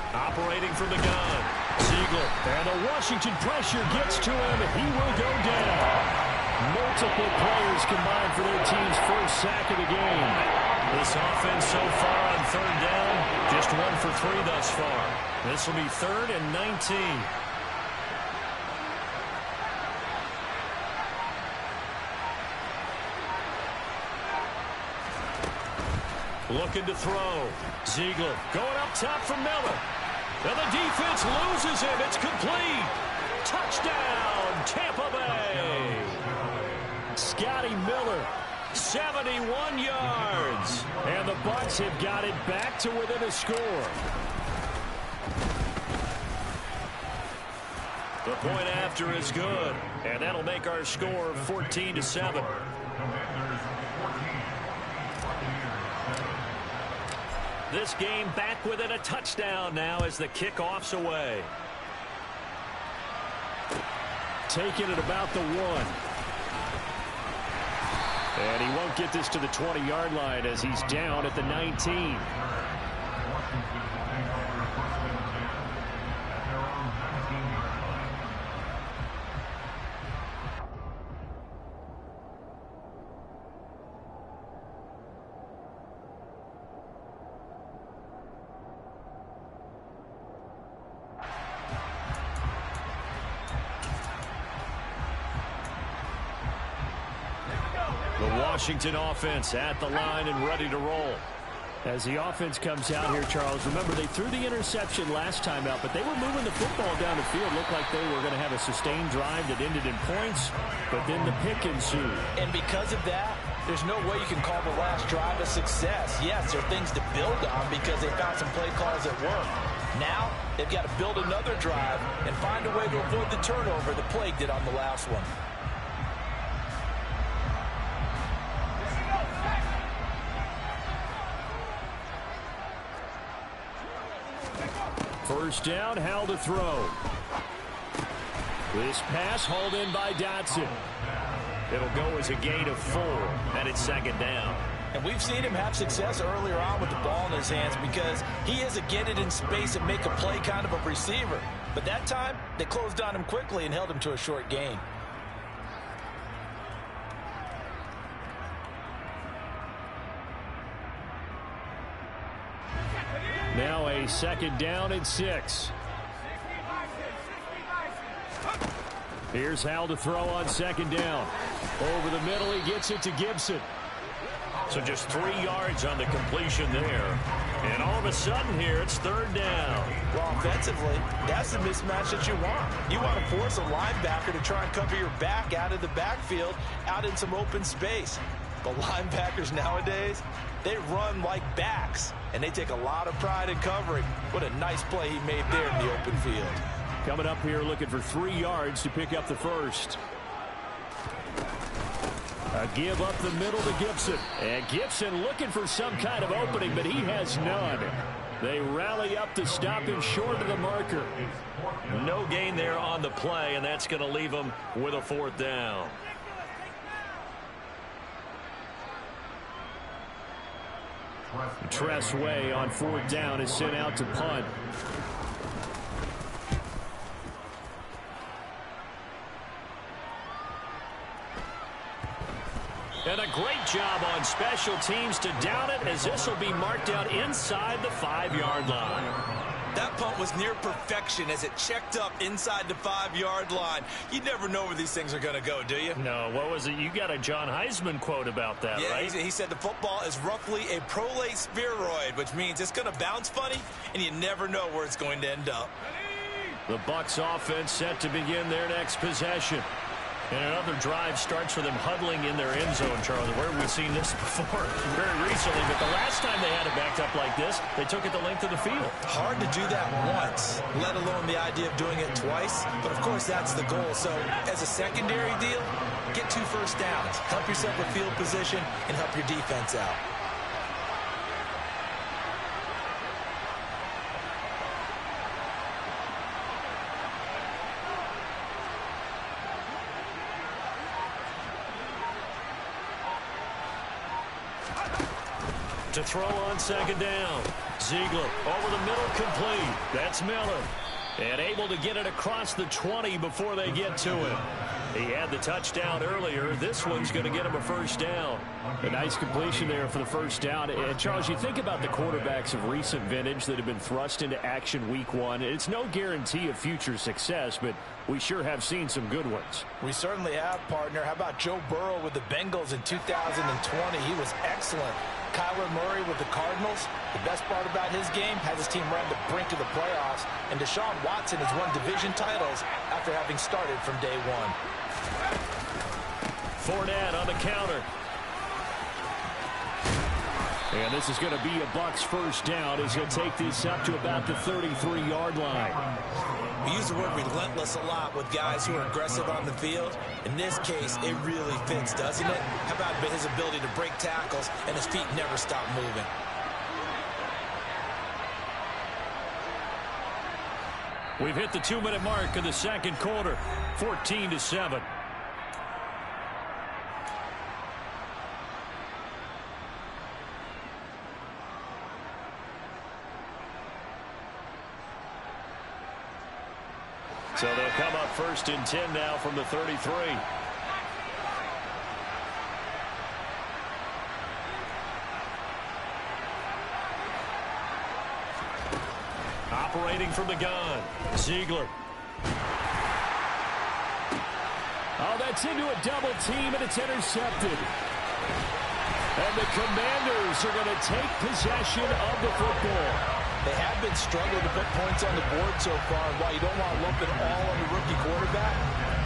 Operating from the gun, Ziegler. And the Washington pressure gets to him. He will go down. Multiple players combined for their team's first sack of the game. This offense so far on 3rd down, just 1 for 3 thus far. This will be 3rd and 19. Looking to throw. Ziegler going up top for Miller. And the defense loses him. It's complete. Touchdown, Tampa Bay. Scotty Miller, 71 yards. And the Bucs have got it back to within a score. The point after is good. And that'll make our score 14-7. This game back within a touchdown now as the kickoff's away. Taking it about the 1. And he won't get this to the 20-yard line as he's down at the 19. The Washington offense at the line and ready to roll. As the offense comes out here, Charles, remember they threw the interception last time out, but they were moving the football down the field. Looked like they were going to have a sustained drive that ended in points, but then the pick ensued. And because of that, there's no way you can call the last drive a success. Yes, there are things to build on because they found some play calls that work. Now, they've got to build another drive and find a way to avoid the turnover the plague did on the last one. First down, Howell to throw. This pass hauled in by Dotson. It'll go as a gain of 4, and it's second down. And we've seen him have success earlier on with the ball in his hands because he is a get it in space and make a play kind of a receiver. But that time, they closed on him quickly and held him to a short gain. Now a second down and 6. Here's Howell to throw on second down. Over the middle, he gets it to Gibson. So just 3 yards on the completion there. And all of a sudden here, it's third down. Well, offensively, that's the mismatch that you want. You want to force a linebacker to try and cover your back out of the backfield, out in some open space. But linebackers nowadays, they run like backs, and they take a lot of pride in covering. What a nice play he made there in the open field. Coming up here looking for 3 yards to pick up the first. A give up the middle to Gibson. And Gibson looking for some kind of opening, but he has none. They rally up to stop him short of the marker. No gain there on the play, and that's going to leave him with a fourth down. Tress Way on fourth down is sent out to punt. And a great job on special teams to down it, as this will be marked out inside the 5-yard line. That punt was near perfection as it checked up inside the 5-yard line. You never know where these things are going to go, do you? No, what was it? You got a John Heisman quote about that, yeah, right? He said the football is roughly a prolate spheroid, which means it's going to bounce funny, and you never know where it's going to end up. The Bucs offense set to begin their next possession. And another drive starts with them huddling in their end zone, Charlie. Where have we seen this before? Very recently, but the last time they had it backed up like this, they took it the length of the field. Hard to do that once, let alone the idea of doing it twice. But, of course, that's the goal. So, as a secondary deal, get 2 first downs. Help yourself with field position and help your defense out. To throw on second down. Ziegler over the middle, complete. That's Miller. And able to get it across the 20 before they get to him. He had the touchdown earlier. This one's going to get him a first down. A nice completion there for the first down. And Charles, you think about the quarterbacks of recent vintage that have been thrust into action week 1. It's no guarantee of future success, but we sure have seen some good ones. We certainly have, partner. How about Joe Burrow with the Bengals in 2020? He was excellent. Kyler Murray with the Cardinals. The best part about his game has his team right on the brink of the playoffs. And Deshaun Watson has won division titles after having started from day 1. Fournette on the counter. And this is going to be a Bucs first down as he'll take this up to about the 33-yard line. We use the word relentless a lot with guys who are aggressive on the field. In this case, it really fits, doesn't it? How about his ability to break tackles and his feet never stop moving? We've hit the 2-minute mark of the second quarter, 14-7. So they'll come up 1st and 10 now from the 33. Operating from the gun, Ziegler. Oh, that's into a double team, and it's intercepted. And the Commanders are going to take possession of the football. They have been struggling to put points on the board so far. And while you don't want to lump it all on the rookie quarterback,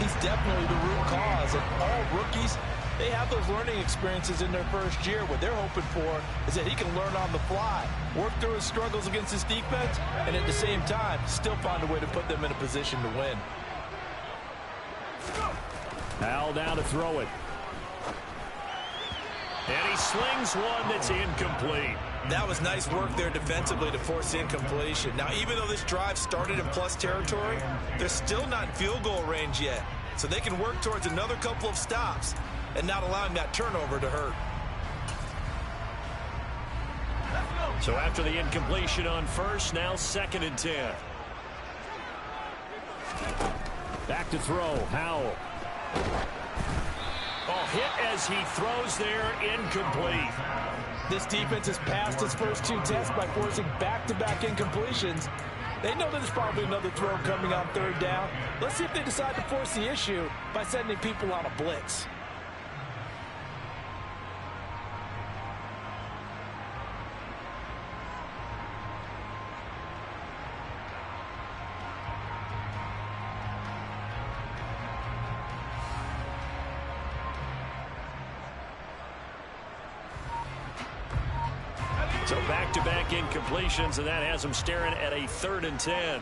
he's definitely the root cause. And all rookies, they have those learning experiences in their first year. What they're hoping for is that he can learn on the fly, work through his struggles against his defense, and at the same time, still find a way to put them in a position to win. Hal down to throw it. And he slings one that's incomplete. That was nice work there defensively to force incompletion. Now, even though this drive started in plus territory, they're still not in field goal range yet. So they can work towards another couple of stops and not allowing that turnover to hurt. So after the incompletion on first, now 2nd and 10. Back to throw, Howell. Oh, hit as he throws there, incomplete. This defense has passed its first 2 tests by forcing back-to-back incompletions. They know there's probably another throw coming on 3rd down. Let's see if they decide to force the issue by sending people on a blitz. So back-to-back incompletions, and that has them staring at a 3rd and 10.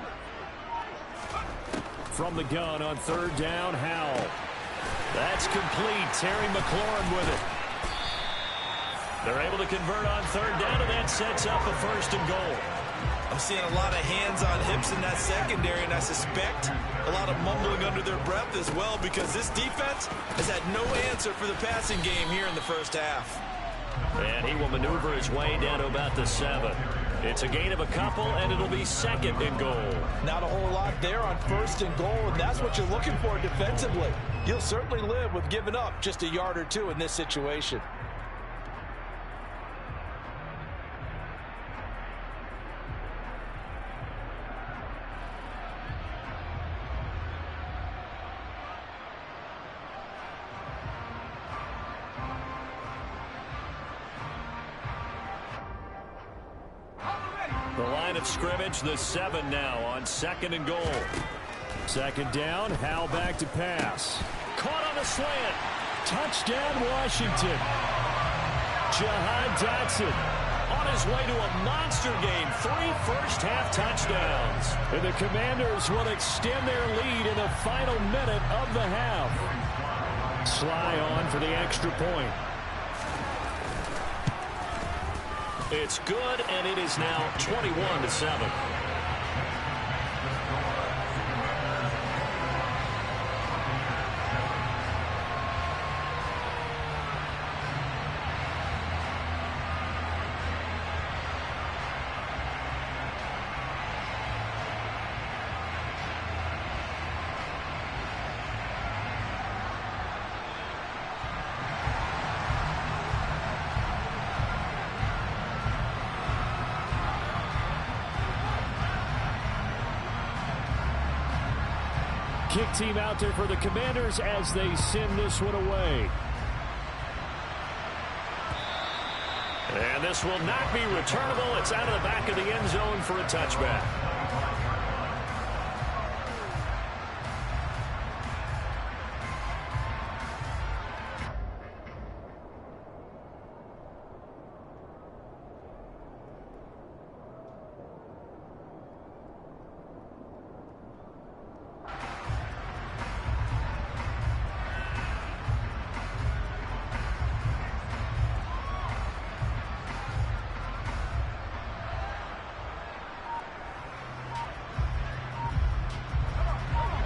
From the gun on 3rd down, Howell. That's complete. Terry McLaurin with it. They're able to convert on 3rd down, and that sets up a 1st and goal. I'm seeing a lot of hands on hips in that secondary, and I suspect a lot of mumbling under their breath as well, because this defense has had no answer for the passing game here in the first half. And he will maneuver his way down to about the 7. It's a gain of a couple, and it'll be 2nd and goal. Not a whole lot there on 1st and goal, and that's what you're looking for defensively. You'll certainly live with giving up just a yard or 2 in this situation. The line of scrimmage, the 7 now on 2nd and goal. 2nd down, Hal back to pass. Caught on the slant. Touchdown, Washington. Jahan Dotson on his way to a monster game. 3 first-half touchdowns. And the Commanders will extend their lead in the final minute of the half. Sly on for the extra point. It's good, and it is now 21-7. Kick team out there for the Commanders as they send this one away. And this will not be returnable. It's out of the back of the end zone for a touchback.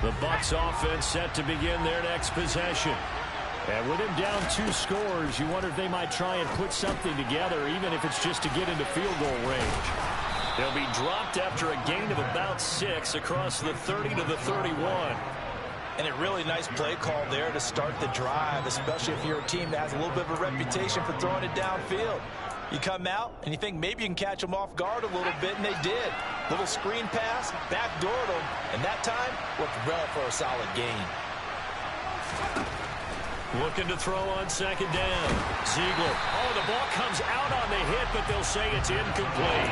The Bucs offense set to begin their next possession. And with him down 2 scores, you wonder if they might try and put something together, even if it's just to get into field goal range. They'll be dropped after a gain of about 6 across the 30 to the 31. And a really nice play call there to start the drive, especially if you're a team that has a little bit of a reputation for throwing it downfield. You come out and you think maybe you can catch them off guard a little bit, and they did. Little screen pass, backdoored them, and that time worked well for a solid gain. Looking to throw on second down. Ziegler. Oh, the ball comes out on the hit, but they'll say it's incomplete.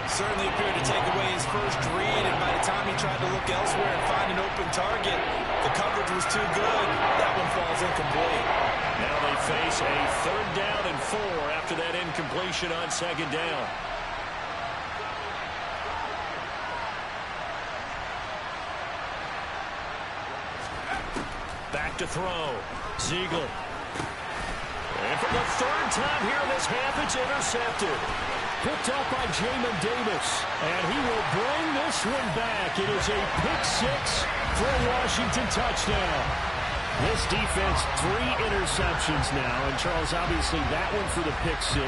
Certainly appeared to take away his first read, and by the time he tried to look elsewhere and find an open target, the coverage was too good. That one falls incomplete. Now they face a 3rd down and 4 after that incompletion on second down. Back to throw. Ziegler. And for the 3rd time here in this half, it's intercepted. Picked up by Jamin Davis. And he will bring this one back. It is a pick-6 for a Washington touchdown. This defense, 3 interceptions now. And, Charles, obviously that one for the pick-6.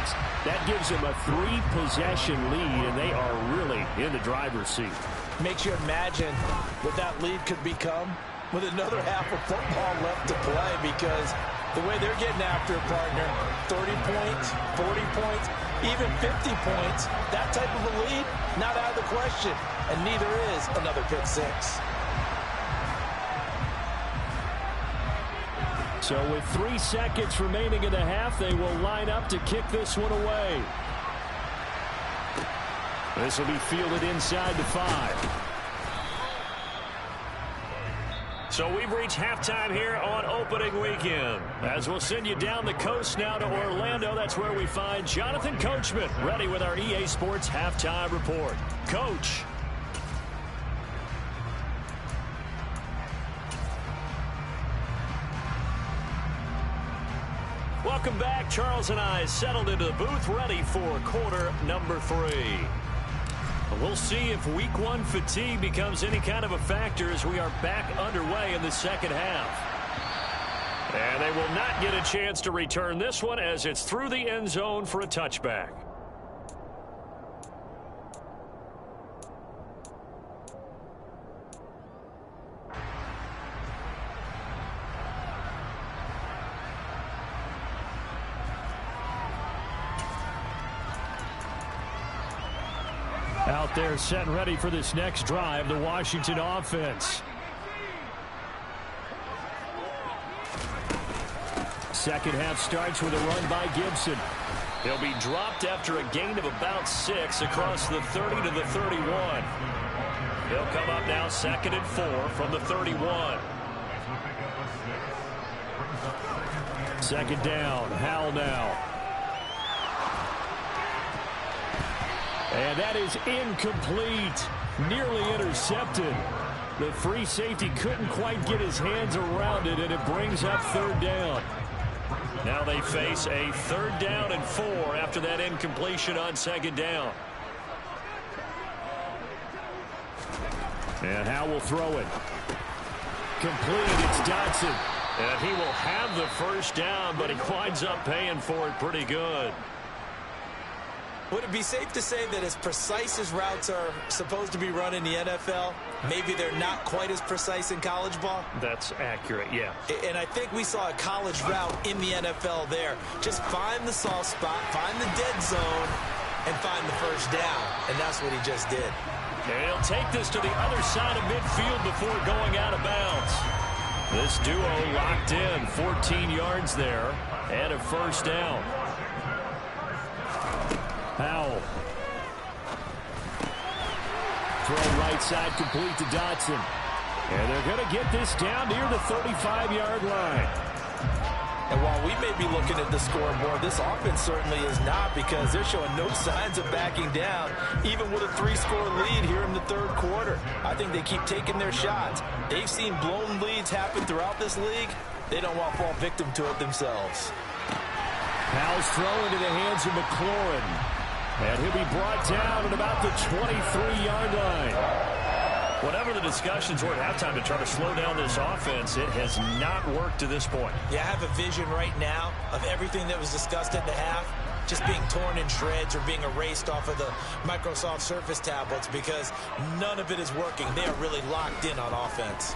That gives them a 3-possession lead, and they are really in the driver's seat. Makes you imagine what that lead could become with another half of football left to play, because the way they're getting after a partner, 30 points, 40 points, even 50 points, that type of a lead, not out of the question. And neither is another pick-6. So with 3 seconds remaining in the half, they will line up to kick this one away. This will be fielded inside the 5. So we've reached halftime here on opening weekend. As we'll send you down the coast now to Orlando, that's where we find Jonathan Coachman, ready with our EA Sports halftime report. Coach. Welcome back. Charles and I settled into the booth, ready for quarter number 3. We'll see if week 1 fatigue becomes any kind of a factor as we are back underway in the second half. And they will not get a chance to return this one as it's through the end zone for a touchback. Out there set and ready for this next drive, the Washington offense. Second half starts with a run by Gibson. He'll be dropped after a gain of about 6 across the 30 to the 31. He'll come up now 2nd and 4 from the 31. Second down, Howell now. And that is incomplete. Nearly intercepted. The free safety couldn't quite get his hands around it, and it brings up 3rd down. Now they face a 3rd down and 4 after that incompletion on 2nd down. And Howell will throw it. Complete. It's Dotson. And he will have the 1st down, but he winds up paying for it pretty good. Would it be safe to say that as precise as routes are supposed to be run in the NFL, maybe they're not quite as precise in college ball? That's accurate, yeah. And I think we saw a college route in the NFL there. Just find the soft spot, find the dead zone, and find the 1st down. And that's what he just did. And he'll take this to the other side of midfield before going out of bounds. This duo locked in, 14 yards there, and a 1st down. Howell. Throw right side complete to Dotson. And they're going to get this down near the 35-yard line. And while we may be looking at the scoreboard, this offense certainly is not, because they're showing no signs of backing down, even with a 3-score lead here in the 3rd quarter. I think they keep taking their shots. They've seen blown leads happen throughout this league. They don't want to fall victim to it themselves. Howell's throw into the hands of McLaurin. And he'll be brought down at about the 23-yard line. Whatever the discussions were at halftime to try to slow down this offense, it has not worked to this point. Yeah, I have a vision right now of everything that was discussed at the half just being torn in shreds or being erased off of the Microsoft Surface tablets, because none of it is working. They are really locked in on offense.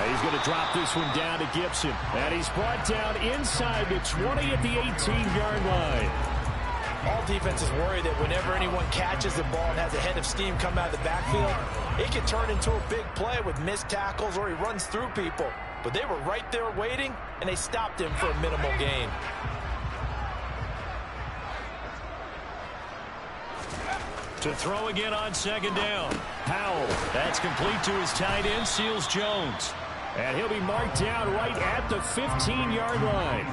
He's going to drop this one down to Gibson. And he's brought down inside the 20 at the 18-yard line. All defenses worry that whenever anyone catches the ball and has a head of steam come out of the backfield, it can turn into a big play with missed tackles or he runs through people. but they were right there waiting, and they stopped him for a minimal gain. To throw again on second down. Howell. That's complete to his tight end, Seals Jones. And he'll be marked down right at the 15-yard line.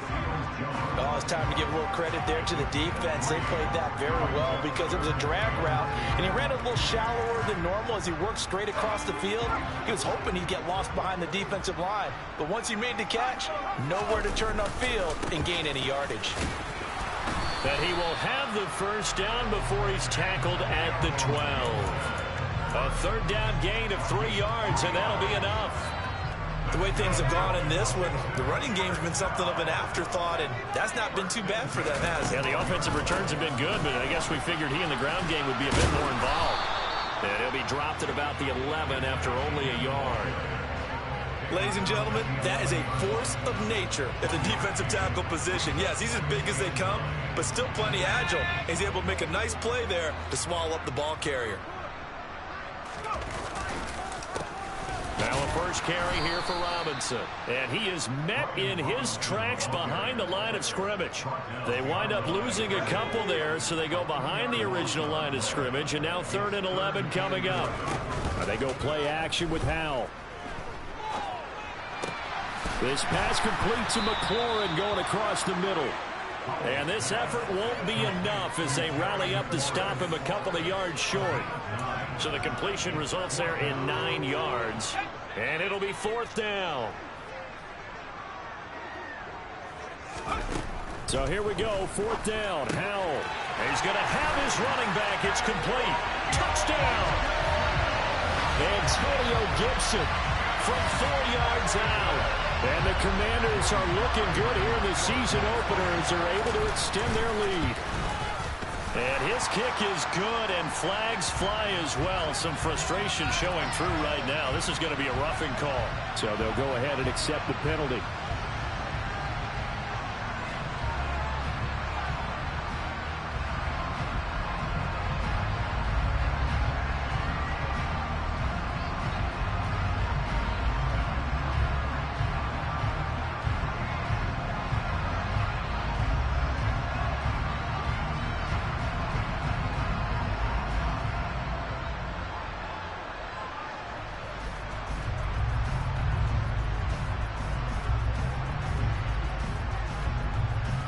Oh, it's time to give a little credit there to the defense. They played that very well because it was a drag route, and he ran a little shallower than normal as he worked straight across the field. He was hoping he'd get lost behind the defensive line, but once he made the catch, nowhere to turn upfield and gain any yardage. But he will have the first down before he's tackled at the 12. A third down gain of 3 yards, and that'll be enough. The way things have gone in this one, the running game's been something of an afterthought, and that's not been too bad for them, has it? Yeah, the offensive returns have been good, but I guess we figured he in the ground game would be a bit more involved. And he'll be dropped at about the 11 after only a yard. Ladies and gentlemen, that is a force of nature at the defensive tackle position. Yes, he's as big as they come, but still plenty agile. He's able to make a nice play there to swallow up the ball carrier. Now a first carry here for Robinson. And he is met in his tracks behind the line of scrimmage. They wind up losing a couple there, so they go behind the original line of scrimmage, and now 3rd and 11 coming up. They go play action with Howell. This pass complete to McLaurin going across the middle. And this effort won't be enough as they rally up to stop him a couple of yards short. So the completion results there in 9 yards. And it'll be 4th down. So here we go, 4th down. Howell. He's going to have his running back. It's complete. Touchdown. Antonio Gibson from 4 yards out. And the Commanders are looking good here in the season opener as they're able to extend their lead. And his kick is good, and flags fly as well. Some frustration showing through right now. This is going to be a roughing call. So they'll go ahead and accept the penalty.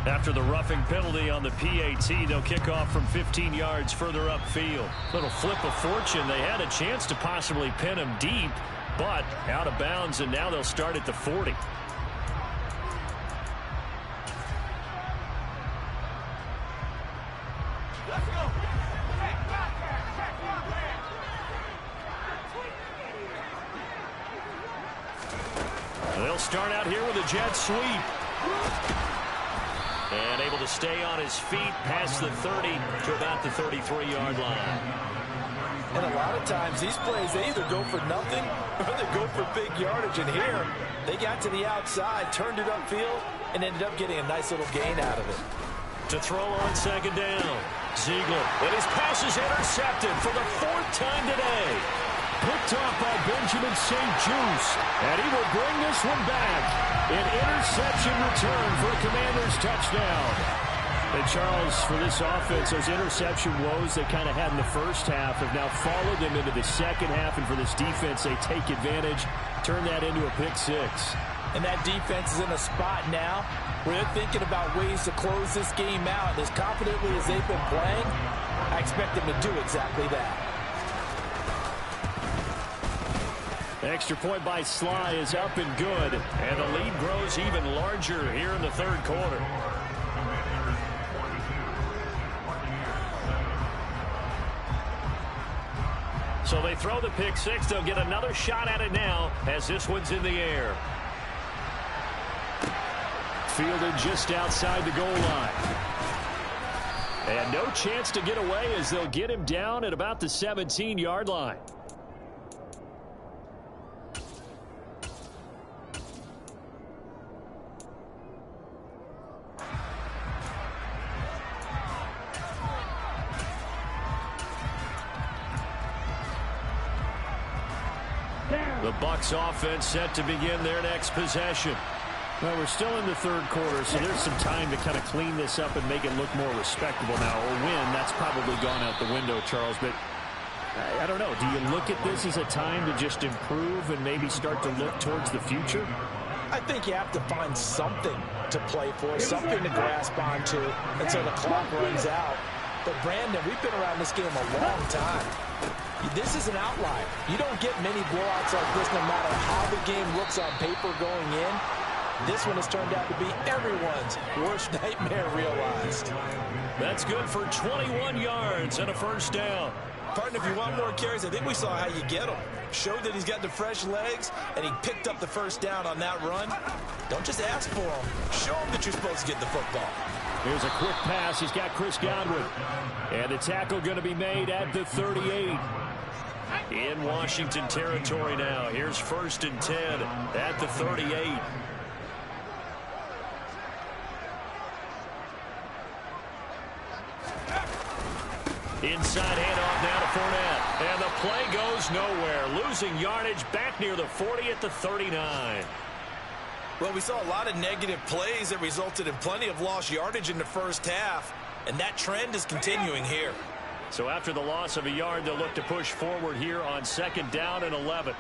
After the roughing penalty on the PAT, they'll kick off from 15 yards further upfield. Little flip of fortune. They had a chance to possibly pin him deep, but out of bounds, and now they'll start at the 40. They'll start out here with a jet sweep. And able to stay on his feet past the 30 to about the 33-yard line. And a lot of times these plays, they either go for nothing or they go for big yardage. And here, they got to the outside, turned it upfield, and ended up getting a nice little gain out of it. To throw on second down, Ziegler. And his pass is intercepted for the 4th time today. Picked off by Benjamin St. Juice. And he will bring this one back. An interception return for a Commanders touchdown. And Charles, for this offense, those interception woes they kind of had in the first half have now followed them into the second half. And for this defense, they take advantage, turn that into a pick 6. And that defense is in a spot now where they're thinking about ways to close this game out. And as confidently as they've been playing, I expect them to do exactly that. Extra point by Sly is up and good, and the lead grows even larger here in the 3rd quarter. So they throw the pick 6. They'll get another shot at it now as this one's in the air. Fielded just outside the goal line. And no chance to get away as they'll get him down at about the 17-yard line. The Bucs offense set to begin their next possession. Well, we're still in the third quarter, so there's some time to kind of clean this up and make it look more respectable now. A win, that's probably gone out the window, Charles, but I don't know. Do you look at this as a time to just improve and maybe start to look towards the future? I think you have to find something to play for, something to grasp onto until the clock runs out. But, Brandon, we've been around this game a long time. This is an outlier. You don't get many blowouts like this no matter how the game looks on paper going in. This one has turned out to be everyone's worst nightmare realized. That's good for 21 yards and a first down. Partner, if you want more carries, I think we saw how you get them. Showed that he's got the fresh legs, and he picked up the first down on that run. Don't just ask for them. Show him that you're supposed to get the football. Here's a quick pass. He's got Chris Godwin. And the tackle going to be made at the 38. In Washington territory now. Here's 1st and 10 at the 38. Inside handoff now to Fournette. And the play goes nowhere. Losing yardage back near the 40 at the 39. Well, we saw a lot of negative plays that resulted in plenty of lost yardage in the first half. And that trend is continuing here. So after the loss of a yard, they'll look to push forward here on 2nd down and 11.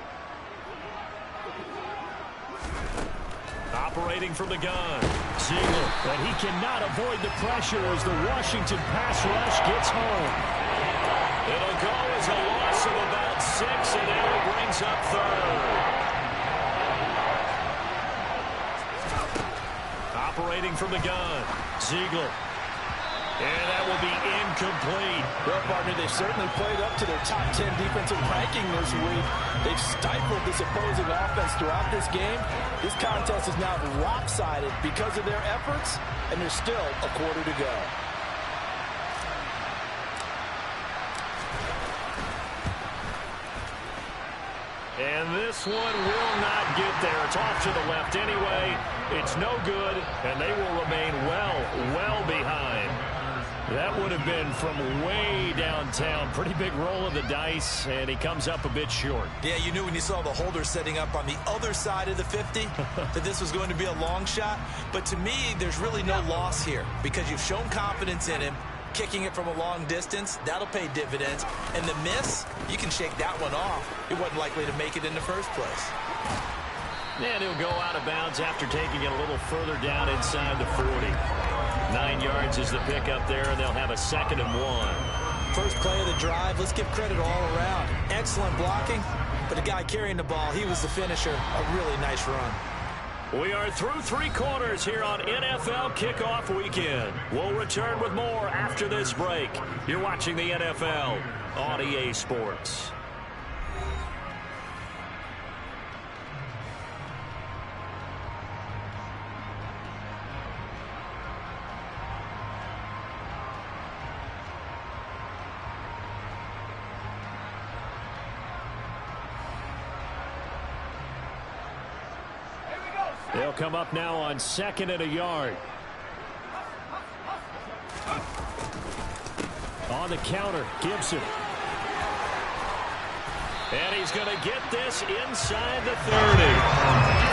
Operating from the gun. Ziegler. But he cannot avoid the pressure as the Washington pass rush gets home. It'll go as a loss of about 6, and now it brings up 3rd. Operating from the gun. Ziegler. And that will be incomplete. Well, partner, they've certainly played up to their top 10 defensive ranking this week. They've stifled this opposing offense throughout this game. This contest is now lopsided because of their efforts, and there's still a quarter to go. And this one will not get there. It's off to the left anyway. It's no good, and they will remain well behind. That would have been from way downtown. Pretty big roll of the dice, and he comes up a bit short. Yeah, you knew when you saw the holder setting up on the other side of the 50 that this was going to be a long shot. But to me, there's really no loss here because you've shown confidence in him. Kicking it from a long distance, that'll pay dividends. And the miss, you can shake that one off. It wasn't likely to make it in the first place. And he'll go out of bounds after taking it a little further down inside the 40. 9 yards is the pickup there, and they'll have a 2nd and 1. First play of the drive, let's give credit all around. Excellent blocking, but the guy carrying the ball, he was the finisher. A really nice run. We are through 3 quarters here on NFL Kickoff Weekend. We'll return with more after this break. You're watching the NFL on EA Sports. They'll come up now on 2nd and a yard. On the counter, Gibson. And he's going to get this inside the 30.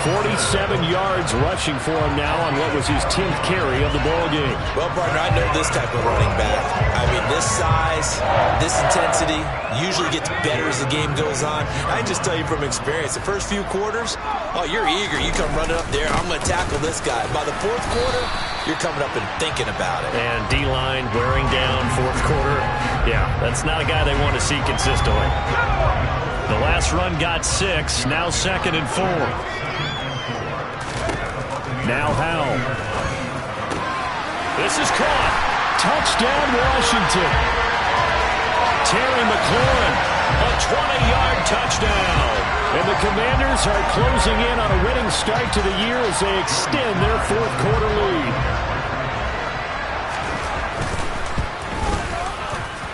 47 yards rushing for him now on what was his 10th carry of the ball game. Well, partner, I know this type of running back. I mean, this size, this intensity usually gets better as the game goes on. I can just tell you from experience, the first few quarters, oh, you're eager. You come running up there, I'm going to tackle this guy. By the 4th quarter, you're coming up and thinking about it. And D-line wearing down 4th quarter. Yeah, that's not a guy they want to see consistently. The last run got 6, now 2nd and 4. Now Howell. This is caught. Touchdown, Washington. Terry McLaurin, a 20-yard touchdown. And the Commanders are closing in on a winning start to the year as they extend their 4th quarter lead.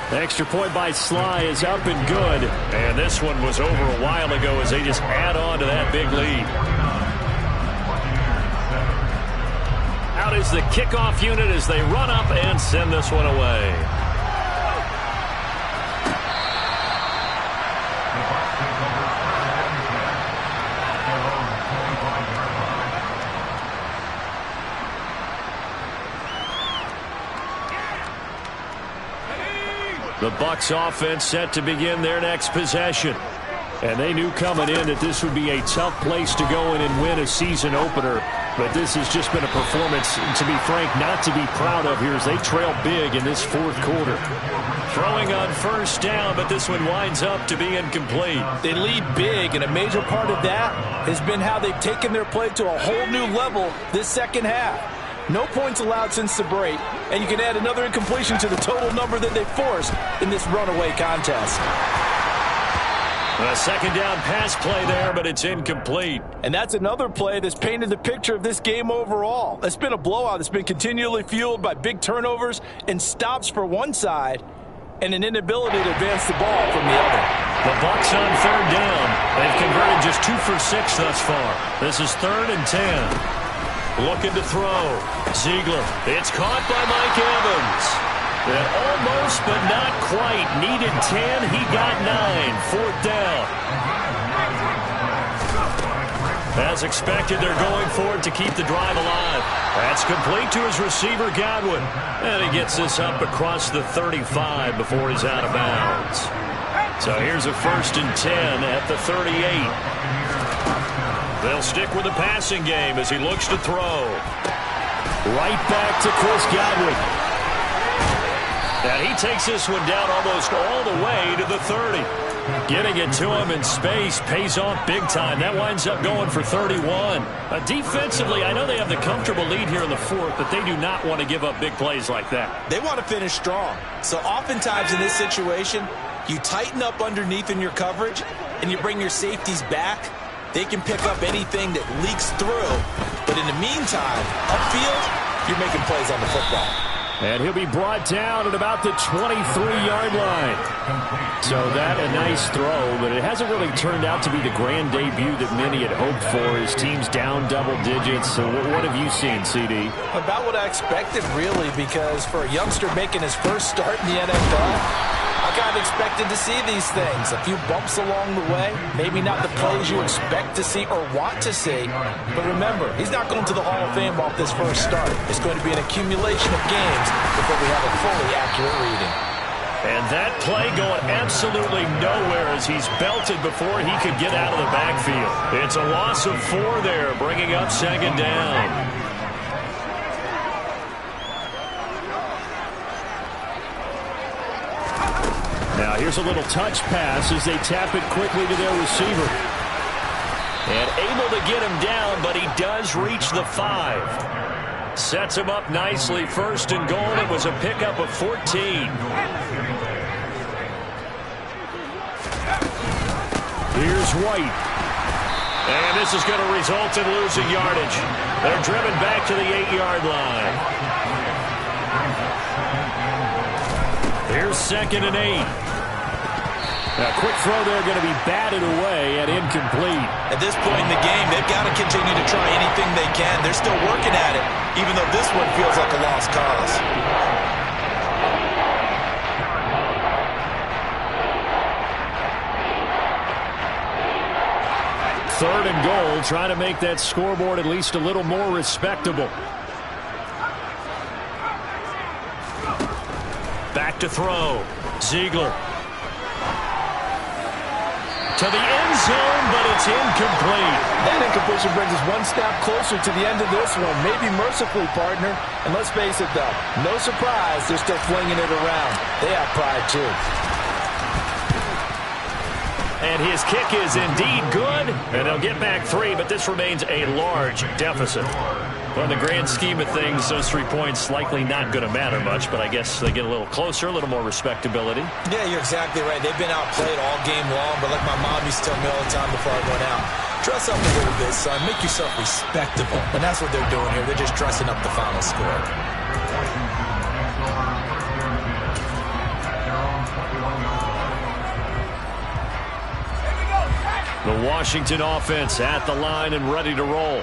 The extra point by Sly is up and good. And this one was over a while ago as they just add on to that big lead. Out is the kickoff unit as they run up and send this one away. The Bucs offense set to begin their next possession. And they knew coming in that this would be a tough place to go in and win a season opener. But this has just been a performance, to be frank, not to be proud of here as they trail big in this fourth quarter. Throwing on first down, but this one winds up to be incomplete. They lead big, and a major part of that has been how they've taken their play to a whole new level this second half. No points allowed since the break, and you can add another incompletion to the total number that they forced in this runaway contest. A second down pass play there, but it's incomplete. And that's another play that's painted the picture of this game overall. It's been a blowout that's been continually fueled by big turnovers and stops for one side and an inability to advance the ball from the other. The Bucs on third down. They've converted just 2 for 6 thus far. This is 3rd and 10. Looking to throw. Ziegler. It's caught by Mike Evans. And almost, but not quite. Needed 10. He got 9. 4th down. As expected, they're going for it to keep the drive alive. That's complete to his receiver, Godwin. And he gets this up across the 35 before he's out of bounds. So here's a 1st and 10 at the 38. They'll stick with the passing game as he looks to throw. Right back to Chris Godwin. And he takes this one down almost all the way to the 30. Getting it to him in space pays off big time. That winds up going for 31. Defensively, I know they have the comfortable lead here in the fourth, but they do not want to give up big plays like that. They want to finish strong. So oftentimes in this situation, you tighten up underneath in your coverage, and you bring your safeties back. They can pick up anything that leaks through. But in the meantime, upfield, you're making plays on the football. And he'll be brought down at about the 23-yard line. So that a nice throw, but it hasn't really turned out to be the grand debut that many had hoped for. His team's down double digits. So what have you seen, CD? About what I expected, really, because for a youngster making his first start in the NFL, I kind of expected to see these things. A few bumps along the way, maybe not the plays you expect to see or want to see. But remember, he's not going to the Hall of Fame off this first start. It's going to be an accumulation of games before we have a fully accurate reading. And that play going absolutely nowhere as he's belted before he could get out of the backfield. It's a loss of 4 there, bringing up 2nd down. Now here's a little touch pass as they tap it quickly to their receiver. And able to get him down, but he does reach the 5. Sets him up nicely. 1st and goal. It was a pickup of 14. Here's White. And this is going to result in losing yardage. They're driven back to the 8-yard line. Here's 2nd and 8. A quick throw there going to be batted away and incomplete. At this point in the game, they've got to continue to try anything they can. They're still working at it, even though this one feels like a lost cause. Third and goal, trying to make that scoreboard at least a little more respectable. Back to throw. Ziegler. To the end zone, but it's incomplete. That incompletion brings us one step closer to the end of this one. Maybe mercifully, partner. And let's face it, though, no surprise, they're still flinging it around. They have pride, too. And his kick is indeed good. And they'll get back 3, but this remains a large deficit. Well, in the grand scheme of things, those 3 points likely not going to matter much, but I guess they get a little closer, a little more respectability. Yeah, you're exactly right. They've been outplayed all game long, but like my mom used to tell me all the time before I went out, dress up a little bit, son. Make yourself respectable. And that's what they're doing here. They're just dressing up the final score. The Washington offense at the line and ready to roll.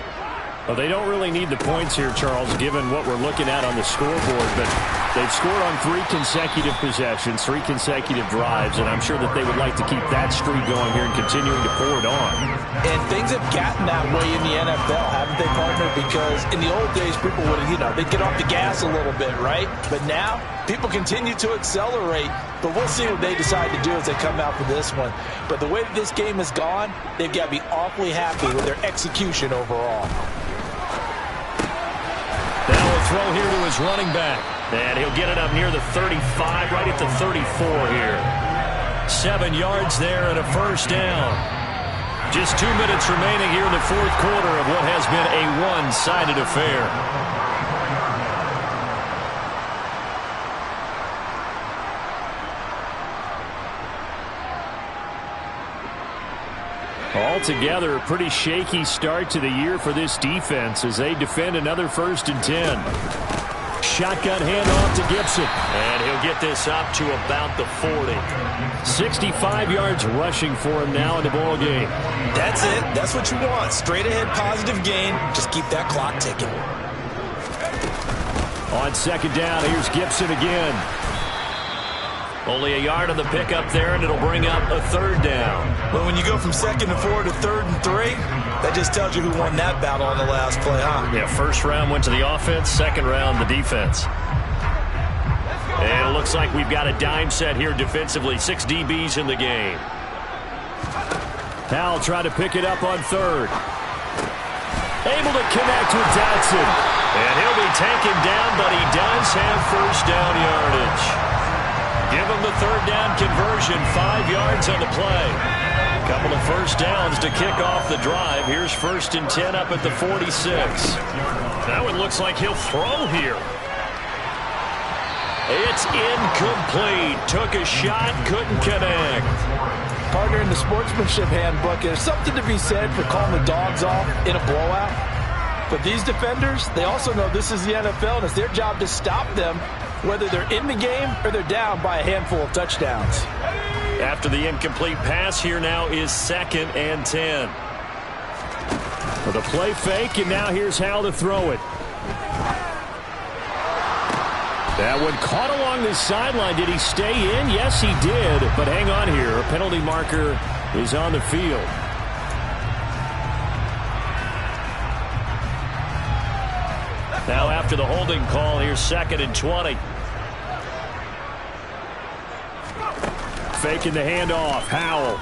Well, they don't really need the points here, Charles, given what we're looking at on the scoreboard. But they've scored on 3 consecutive possessions, 3 consecutive drives, and I'm sure that they would like to keep that streak going here and continuing to pour it on. And things have gotten that way in the NFL, haven't wouldn't they, partner? Because in the old days, people would, they'd get off the gas a little bit, right? But now, people continue to accelerate. But we'll see what they decide to do as they come out for this one. But the way that this game has gone, they've got to be awfully happy with their execution overall. Now a throw here to his running back. And he'll get it up near the 35, right at the 34 here. 7 yards there and a first down. Just 2 minutes remaining here in the fourth quarter of what has been a one-sided affair. Altogether, a pretty shaky start to the year for this defense as they defend another 1st and 10. Shotgun handoff to Gibson. And he'll get this up to about the 40. 65 yards rushing for him now in the ball game. That's it. That's what you want. Straight ahead positive gain. Just keep that clock ticking. On 2nd down, here's Gibson again. Only a yard on the pickup there, and it'll bring up a 3rd down. Well, when you go from 2nd and 4 to 3rd and 3, that just tells you who won that battle on the last play, huh? Yeah, 1st round went to the offense, 2nd round the defense. And it looks like we've got a dime set here defensively. 6 DBs in the game. Howell tried to pick it up on 3rd. Able to connect with Dotson. And he'll be taken down, but he does have 1st down yardage. Give him the 3rd down conversion, 5 yards on the play. Couple of 1st downs to kick off the drive. Here's 1st and 10 up at the 46. That one looks like he'll throw here. It's incomplete. Took a shot, couldn't connect. Partner, in the sportsmanship handbook, there's something to be said for calling the dogs off in a blowout. But these defenders, they also know this is the NFL, and it's their job to stop them, whether they're in the game or they're down by a handful of touchdowns. After the incomplete pass, here now is 2nd and 10. With a play fake, and now here's Howell to throw it. That one caught along the sideline. Did he stay in? Yes, he did. But hang on here. A penalty marker is on the field. Now after the holding call, here's 2nd and 20. Faking the handoff. Howell.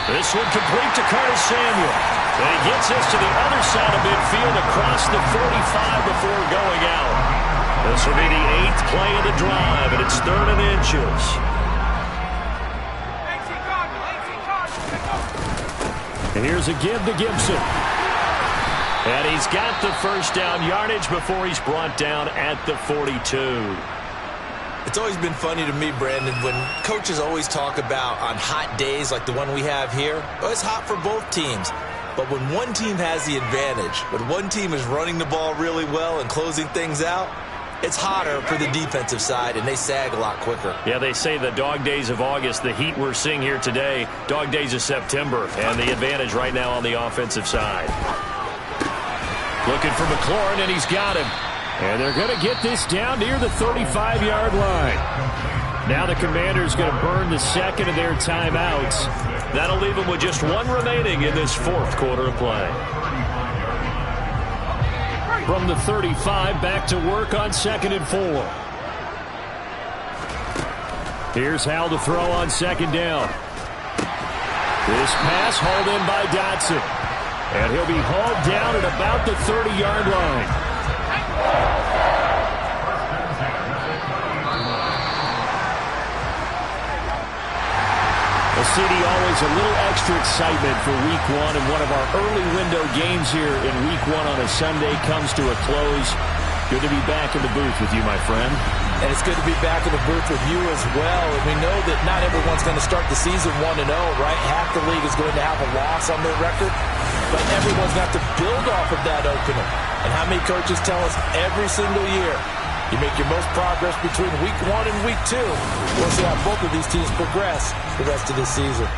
This one complete to Curtis Samuel. And he gets this to the other side of midfield across the 45 before going out. This will be the 8th play of the drive, and it's 3rd and inches. And here's a give to Gibson. And he's got the 1st down yardage before he's brought down at the 42. It's always been funny to me, Brandon, when coaches always talk about on hot days like the one we have here, well, it's hot for both teams. But when one team has the advantage, when one team is running the ball really well and closing things out, it's hotter for the defensive side, and they sag a lot quicker. Yeah, they say the dog days of August, the heat we're seeing here today, dog days of September, and the advantage right now on the offensive side. Looking for McLaurin, and he's got him. And they're going to get this down near the 35-yard line. Now the Commanders going to burn the 2nd of their timeouts. That'll leave them with just 1 remaining in this 4th quarter of play. From the 35, back to work on 2nd and 4. Here's Howell to throw on 2nd down. This pass hauled in by Dotson. And he'll be hauled down at about the 30-yard line. Well, CD, always a little extra excitement for Week 1, and one of our early window games here in Week 1 on a Sunday comes to a close. Good to be back in the booth with you, my friend. And it's good to be back in the booth with you as well. And we know that not everyone's going to start the season 1-0, right? Half the league is going to have a loss on their record. But everyone's got to build off of that opener. And how many coaches tell us every single year, you make your most progress between Week 1 and Week 2. We'll see how both of these teams progress the rest of this season.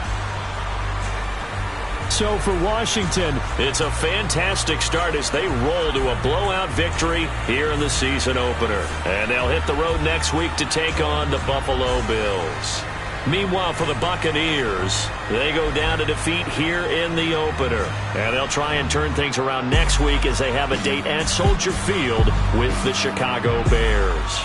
So for Washington, it's a fantastic start as they roll to a blowout victory here in the season opener. And they'll hit the road next week to take on the Buffalo Bills. Meanwhile, for the Buccaneers, they go down to defeat here in the opener. And they'll try and turn things around next week as they have a date at Soldier Field with the Chicago Bears.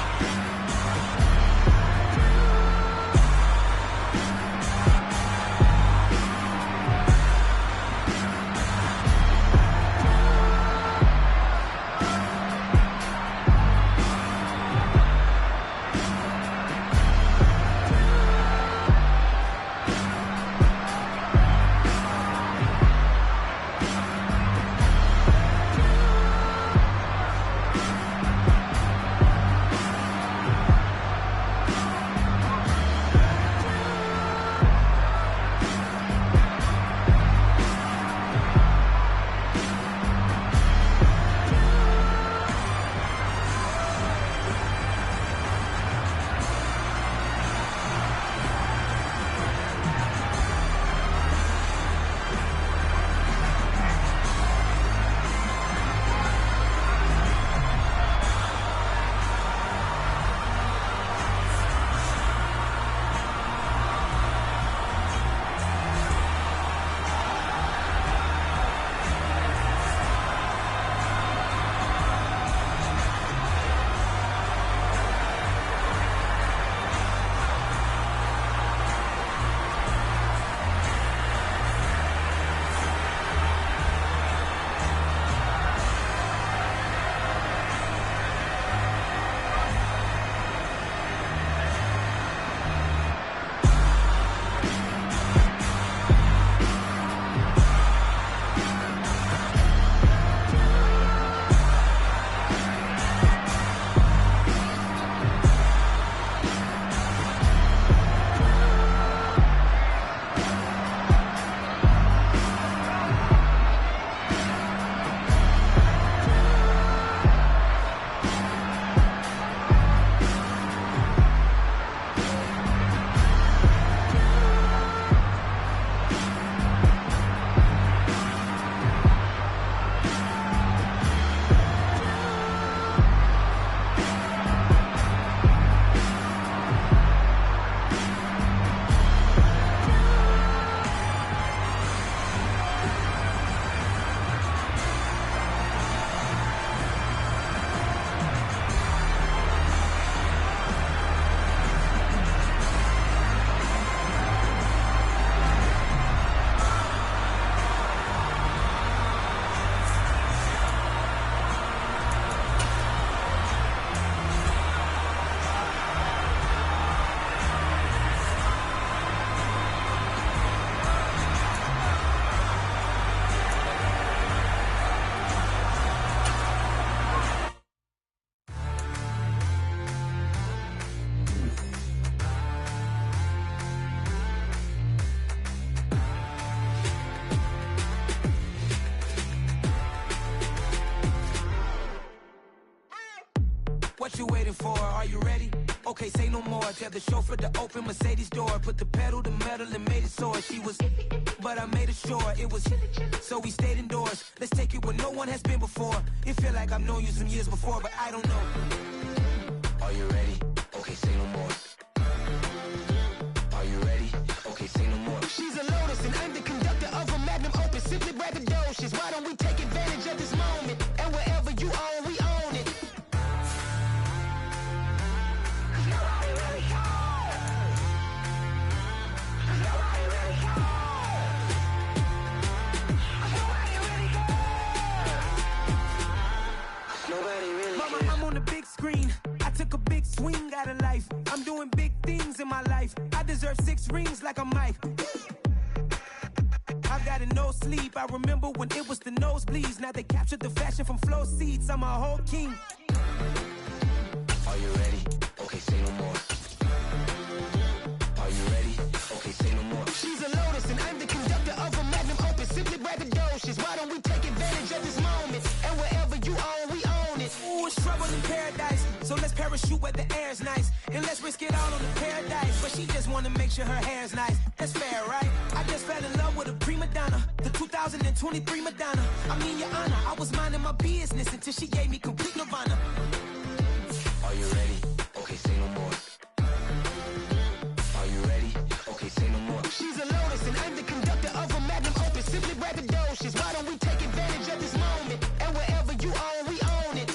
What you waiting for? Are you ready? Okay, say no more. Tell the chauffeur to open Mercedes door. Put the pedal to metal and made it soar. She was, but I made it sure it was. So we stayed indoors. Let's take it where no one has been before. It feel like I've known you some years before, but I don't know. Are you ready? Okay, say no more. Are you ready? Okay, say no more. She's a Lotus and I'm the conductor of a Magnum Opus. Simply braggadocious. Why don't we take advantage of this moment? And wherever you own, we own it. Mama, I'm on the big screen. I took a big swing out of life. I'm doing big things in my life. I deserve 6 rings like I'm Mike. I've got no sleep. I remember when it was the nosebleeds. Now they captured the fashion from flow seats. I'm a whole king. Are you ready? Okay, say no more. Are you ready? Okay, say no more. She's a Lotus and I'm the conductor of a Magnum Opus. Simply braggadocious. Why don't we take advantage of this moment? And wherever you own, we own it. Ooh, it's trouble in paradise. So let's parachute where the air's nice. And let's risk it all on the paradise. But she just wanna make sure her hair's nice. That's fair, right? I just fell in love with a prima donna. The 2023 Madonna. I mean, your honor, I was minding my business until she gave me complete nirvana. Are you ready? Okay, say no more. Are you ready? braggadocious. Why don't we take advantage of this moment? And wherever you own, we own it.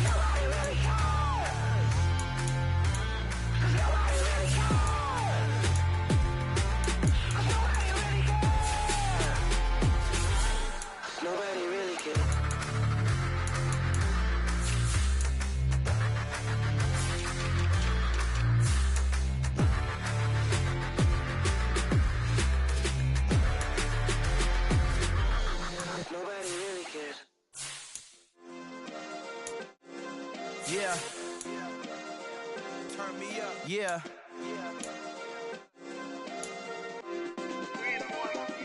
Nobody really cares. Nobody really cares. Nobody really cares. Nobody really cares. Nobody really cares. Yeah. Turn me up. Yeah.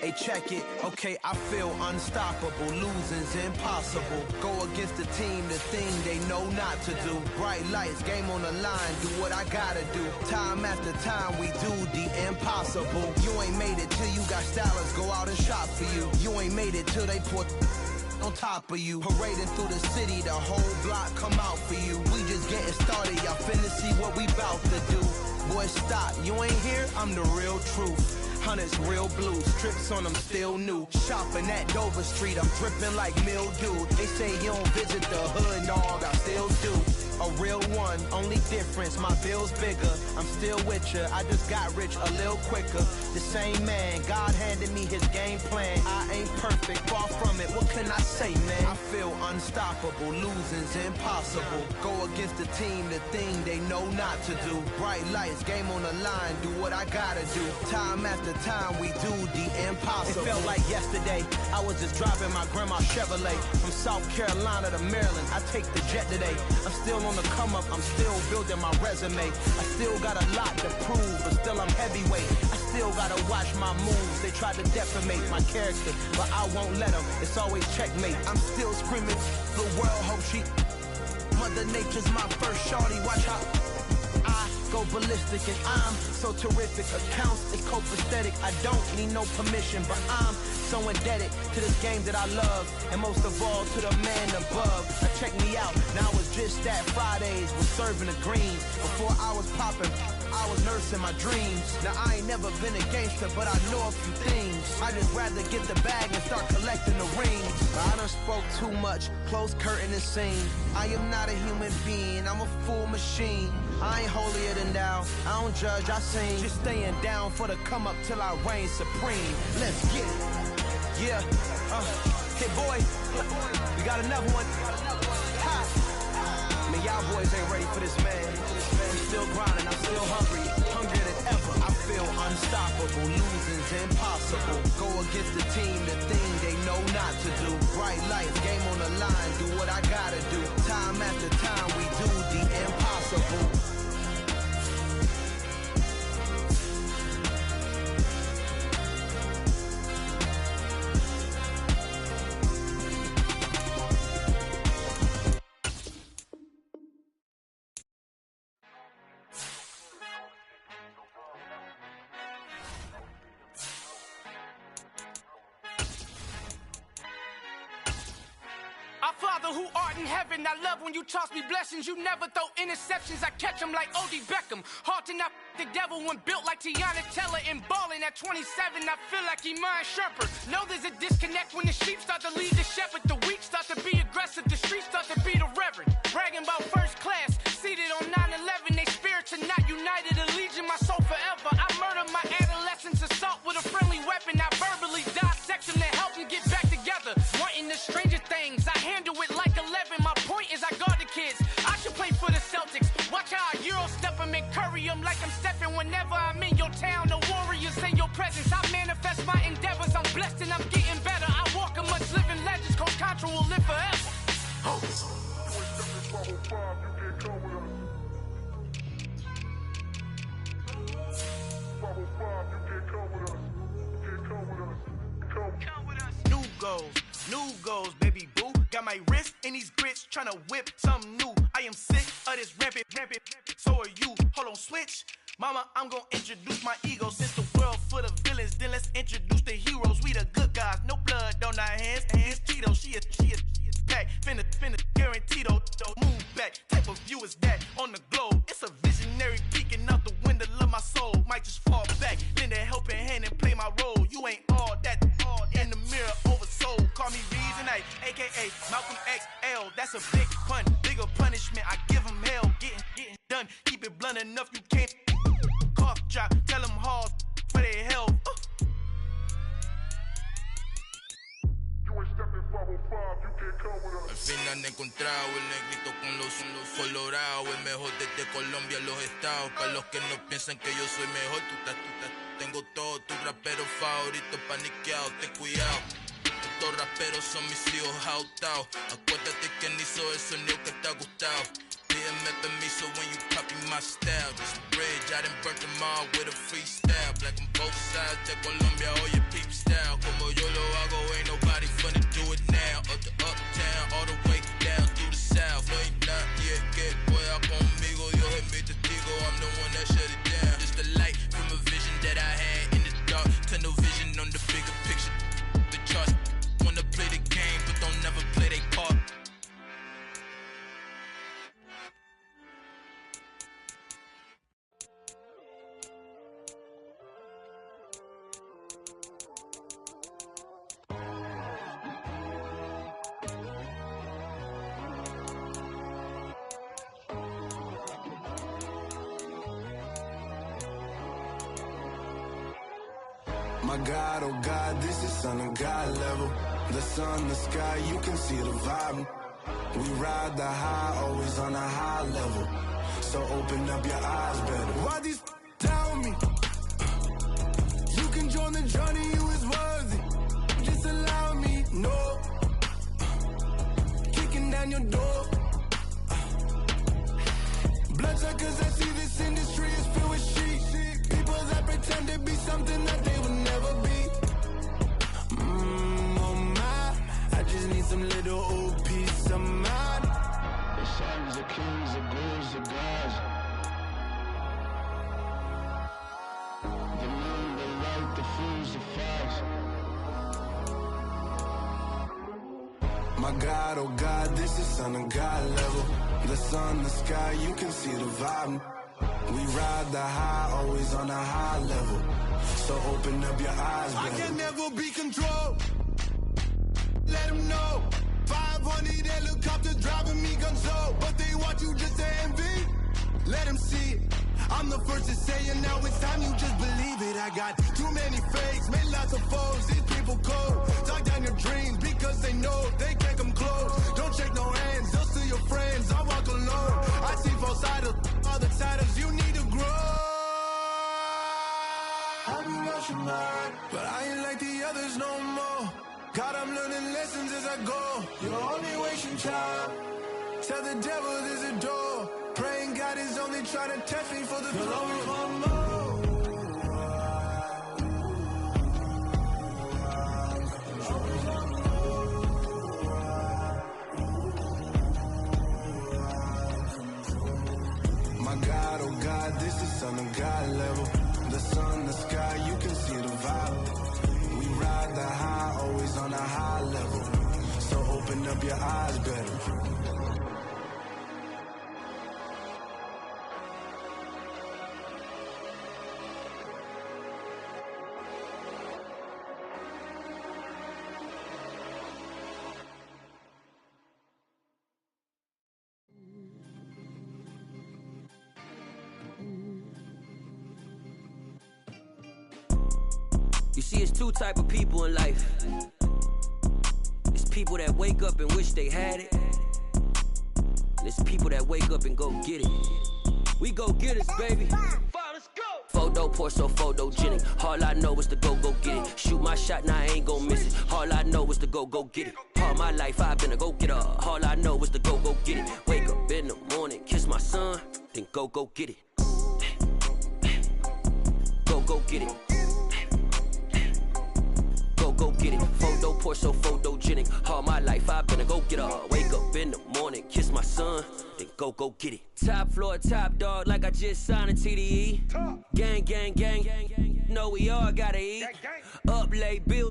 Hey, check it. Okay, I feel unstoppable. Losing's impossible. Go against the team, the thing they know not to do. Bright lights, game on the line. Do what I gotta do. Time after time, we do the impossible. You ain't made it till you got stylists go out and shop for you. You ain't made it till they put on top of you. Parading through the city, the whole block come out for you. We just getting started, y'all finna see what we bout to do. Boy, stop, you ain't here, I'm the real truth. Hunters, real blue, strips on them still new. Shopping at Dover Street, I'm dripping like mildew. They say you don't visit the hood, dog, I still do. A real one, only difference, my bill's bigger. I'm still with ya, I just got rich a little quicker. The same man, God handed me his game plan. I ain't perfect, far from it, what can I say, man? I feel unstoppable, losing's impossible. Go against the team, the thing they know not to do. Bright lights, game on the line, do what I gotta do. Time after time, we do the impossible. It felt like yesterday, I was just driving my grandma's Chevrolet. From South Carolina to Maryland, I take the jet today. I'm still on the come up, I'm still building my resume. I still got a lot to prove, but still I'm heavyweight. I still gotta watch my moves. They try to defamate my character, but I won't let them. It's always checkmate. I'm still screaming, the world hope she. Mother Nature's my first shorty, watch how I go ballistic and I'm so terrific. Accounts is copacetic, I don't need no permission, but I'm so indebted to this game that I love, and most of all to the man above. Now check me out, now it's just that Fridays was serving the greens. Before I was popping, I was nursing my dreams. Now I ain't never been a gangster, but I know a few things. I just rather get the bag and start collecting the rings. But I done spoke too much, close curtain and scene. I am not a human being, I'm a full machine. I ain't holier than thou, I don't judge, I sing. Just staying down for the come up till I reign supreme. Let's get it. Yeah, hey boy, we got another one. Ha. Man, y'all boys ain't ready for this, man. I'm still grinding, I'm still hungry, hungrier than ever. I feel unstoppable, losing's impossible. Go against the team, the thing they know not to do. Bright lights, game on the line, do what I gotta do. Time after time, we do the impossible. Father who art in heaven, I love when you toss me blessings. You never throw interceptions, I catch them like O.D. Beckham. Hard to not the devil when built like Tiana Teller and balling at 27. I feel like Iman Sherper. Know there's a disconnect when the sheep start to lead the shepherd. The weak start to be aggressive, the streets start to be the reverend. Bragging about first class, seated on 9/11. They spirits are not united, a legion, my soul forever. I murder my adolescence, assault with a friendly weapon. I verbally dissect them to help them get back together. Wanting the stranger things, I handle it like 11. My point is I guard the kids. I should play for the Celtics. Watch how I Euro step them and curry them like I'm stepping whenever I'm in your town. The warriors in your presence. I manifest my endeavors. I'm blessed and I'm getting better. I walk amongst living legends. Coach Contra will live forever. Oh. New goals, baby boo. Got my wrist in these grits, tryna whip something new. I am sick of this rampant. So are you. Hold on, switch. Mama, I'm gonna introduce my ego. Since the world full of villains, then let's introduce the heroes. We the good guys, no blood on our hands. It's Tito, she is back. Finna, guaranteed, don't move back. Type of view is that on the globe? It's a visionary peeking out the window of my soul. Might just fall back, lend a helping hand and play my a.k.a. Malcolm XL. That's a big pun, bigger punishment. I give him hell, getting done. Keep it blunt enough, you can't cough drop. Tell them hard for their health. Al final he encontrado el negrito con los colorados, el mejor desde Colombia a los estados. Para los que no piensan que yo soy mejor, tengo todo, tu rapero favorito paniqueado, ten cuidado. Estos raperos son mis hijos adoptados. Acuérdate quién hizo el sonido que te ha gustado. Pídeme permiso when you copy my style. This bridge, I done burnt them all with a freestyle. Black on both sides de Colombia, oye peep style. Como yo lo hago, ain't nobody finna do it now. Up to uptown, all the way down through the south. No hay nadie que pueda conmigo, Dios es mi testigo. I'm the one that shut it down. Just the light from a vision that I had in the dark. Tunnel vision on the bigger picture. The charts wanna play the game, but don't never play their part. My God, oh God, this is son of God level. The sun, the sky, you can see the vibe. We ride the high, always on a high level. So open up your eyes better. Why these tell me? You can join the journey, you is worthy. Just allow me, no. Kicking down your door. Bloodsuckers, I see this industry is filled with sheep. People that pretend to be something that they will never be. Oh my, I just need some little old peace of mind. The sons of kings, the ghouls, the gods. The moon, the light, the fools, the facts. My God, oh God, this is son of God level. The sun, the sky, you can see the vibe. We ride the high, always on a high level. So open up your eyes, baby. I can never be controlled. Let them know. 500 helicopters driving me gonzo. But they want you just to envy. Let them see it. I'm the first to say it, now it's time you just believe it. I got too many fakes, made lots of foes. These people cold. Talk down your dreams because they know they can't come close. Don't shake no hands, they'll steal your friends. I walk alone. I see false idols, other titles, you need to grow. Have you lost your mind? But I ain't like the others no more. God, I'm learning lessons as I go. You're only wasting time. Tell the devil there's a door. Praying God is only trying to test me for the throne. My God, oh God, this is son of God level. The sun, the sky, you can see the vibe. We ride the high, always on a high level. So open up your eyes better. You see, it's two type of people in life. It's people that wake up and wish they had it. And it's people that wake up and go get it. We go get it, baby. Photo poor, so photogenic. All I know is to go get it. Shoot my shot, now I ain't gon' miss it. All I know is to go get it. All my life I've been a go-getter. All I know is to go get it. Wake up in the morning, kiss my son, then go get it. Go get it. Go get it. Photo poor, so photogenic. All my life I've been a go-getter. Wake up in the morning, kiss my son, then go get it. Top floor, top dog, like I just signed a TDE. Gang. Know we all gotta eat. Up late bill.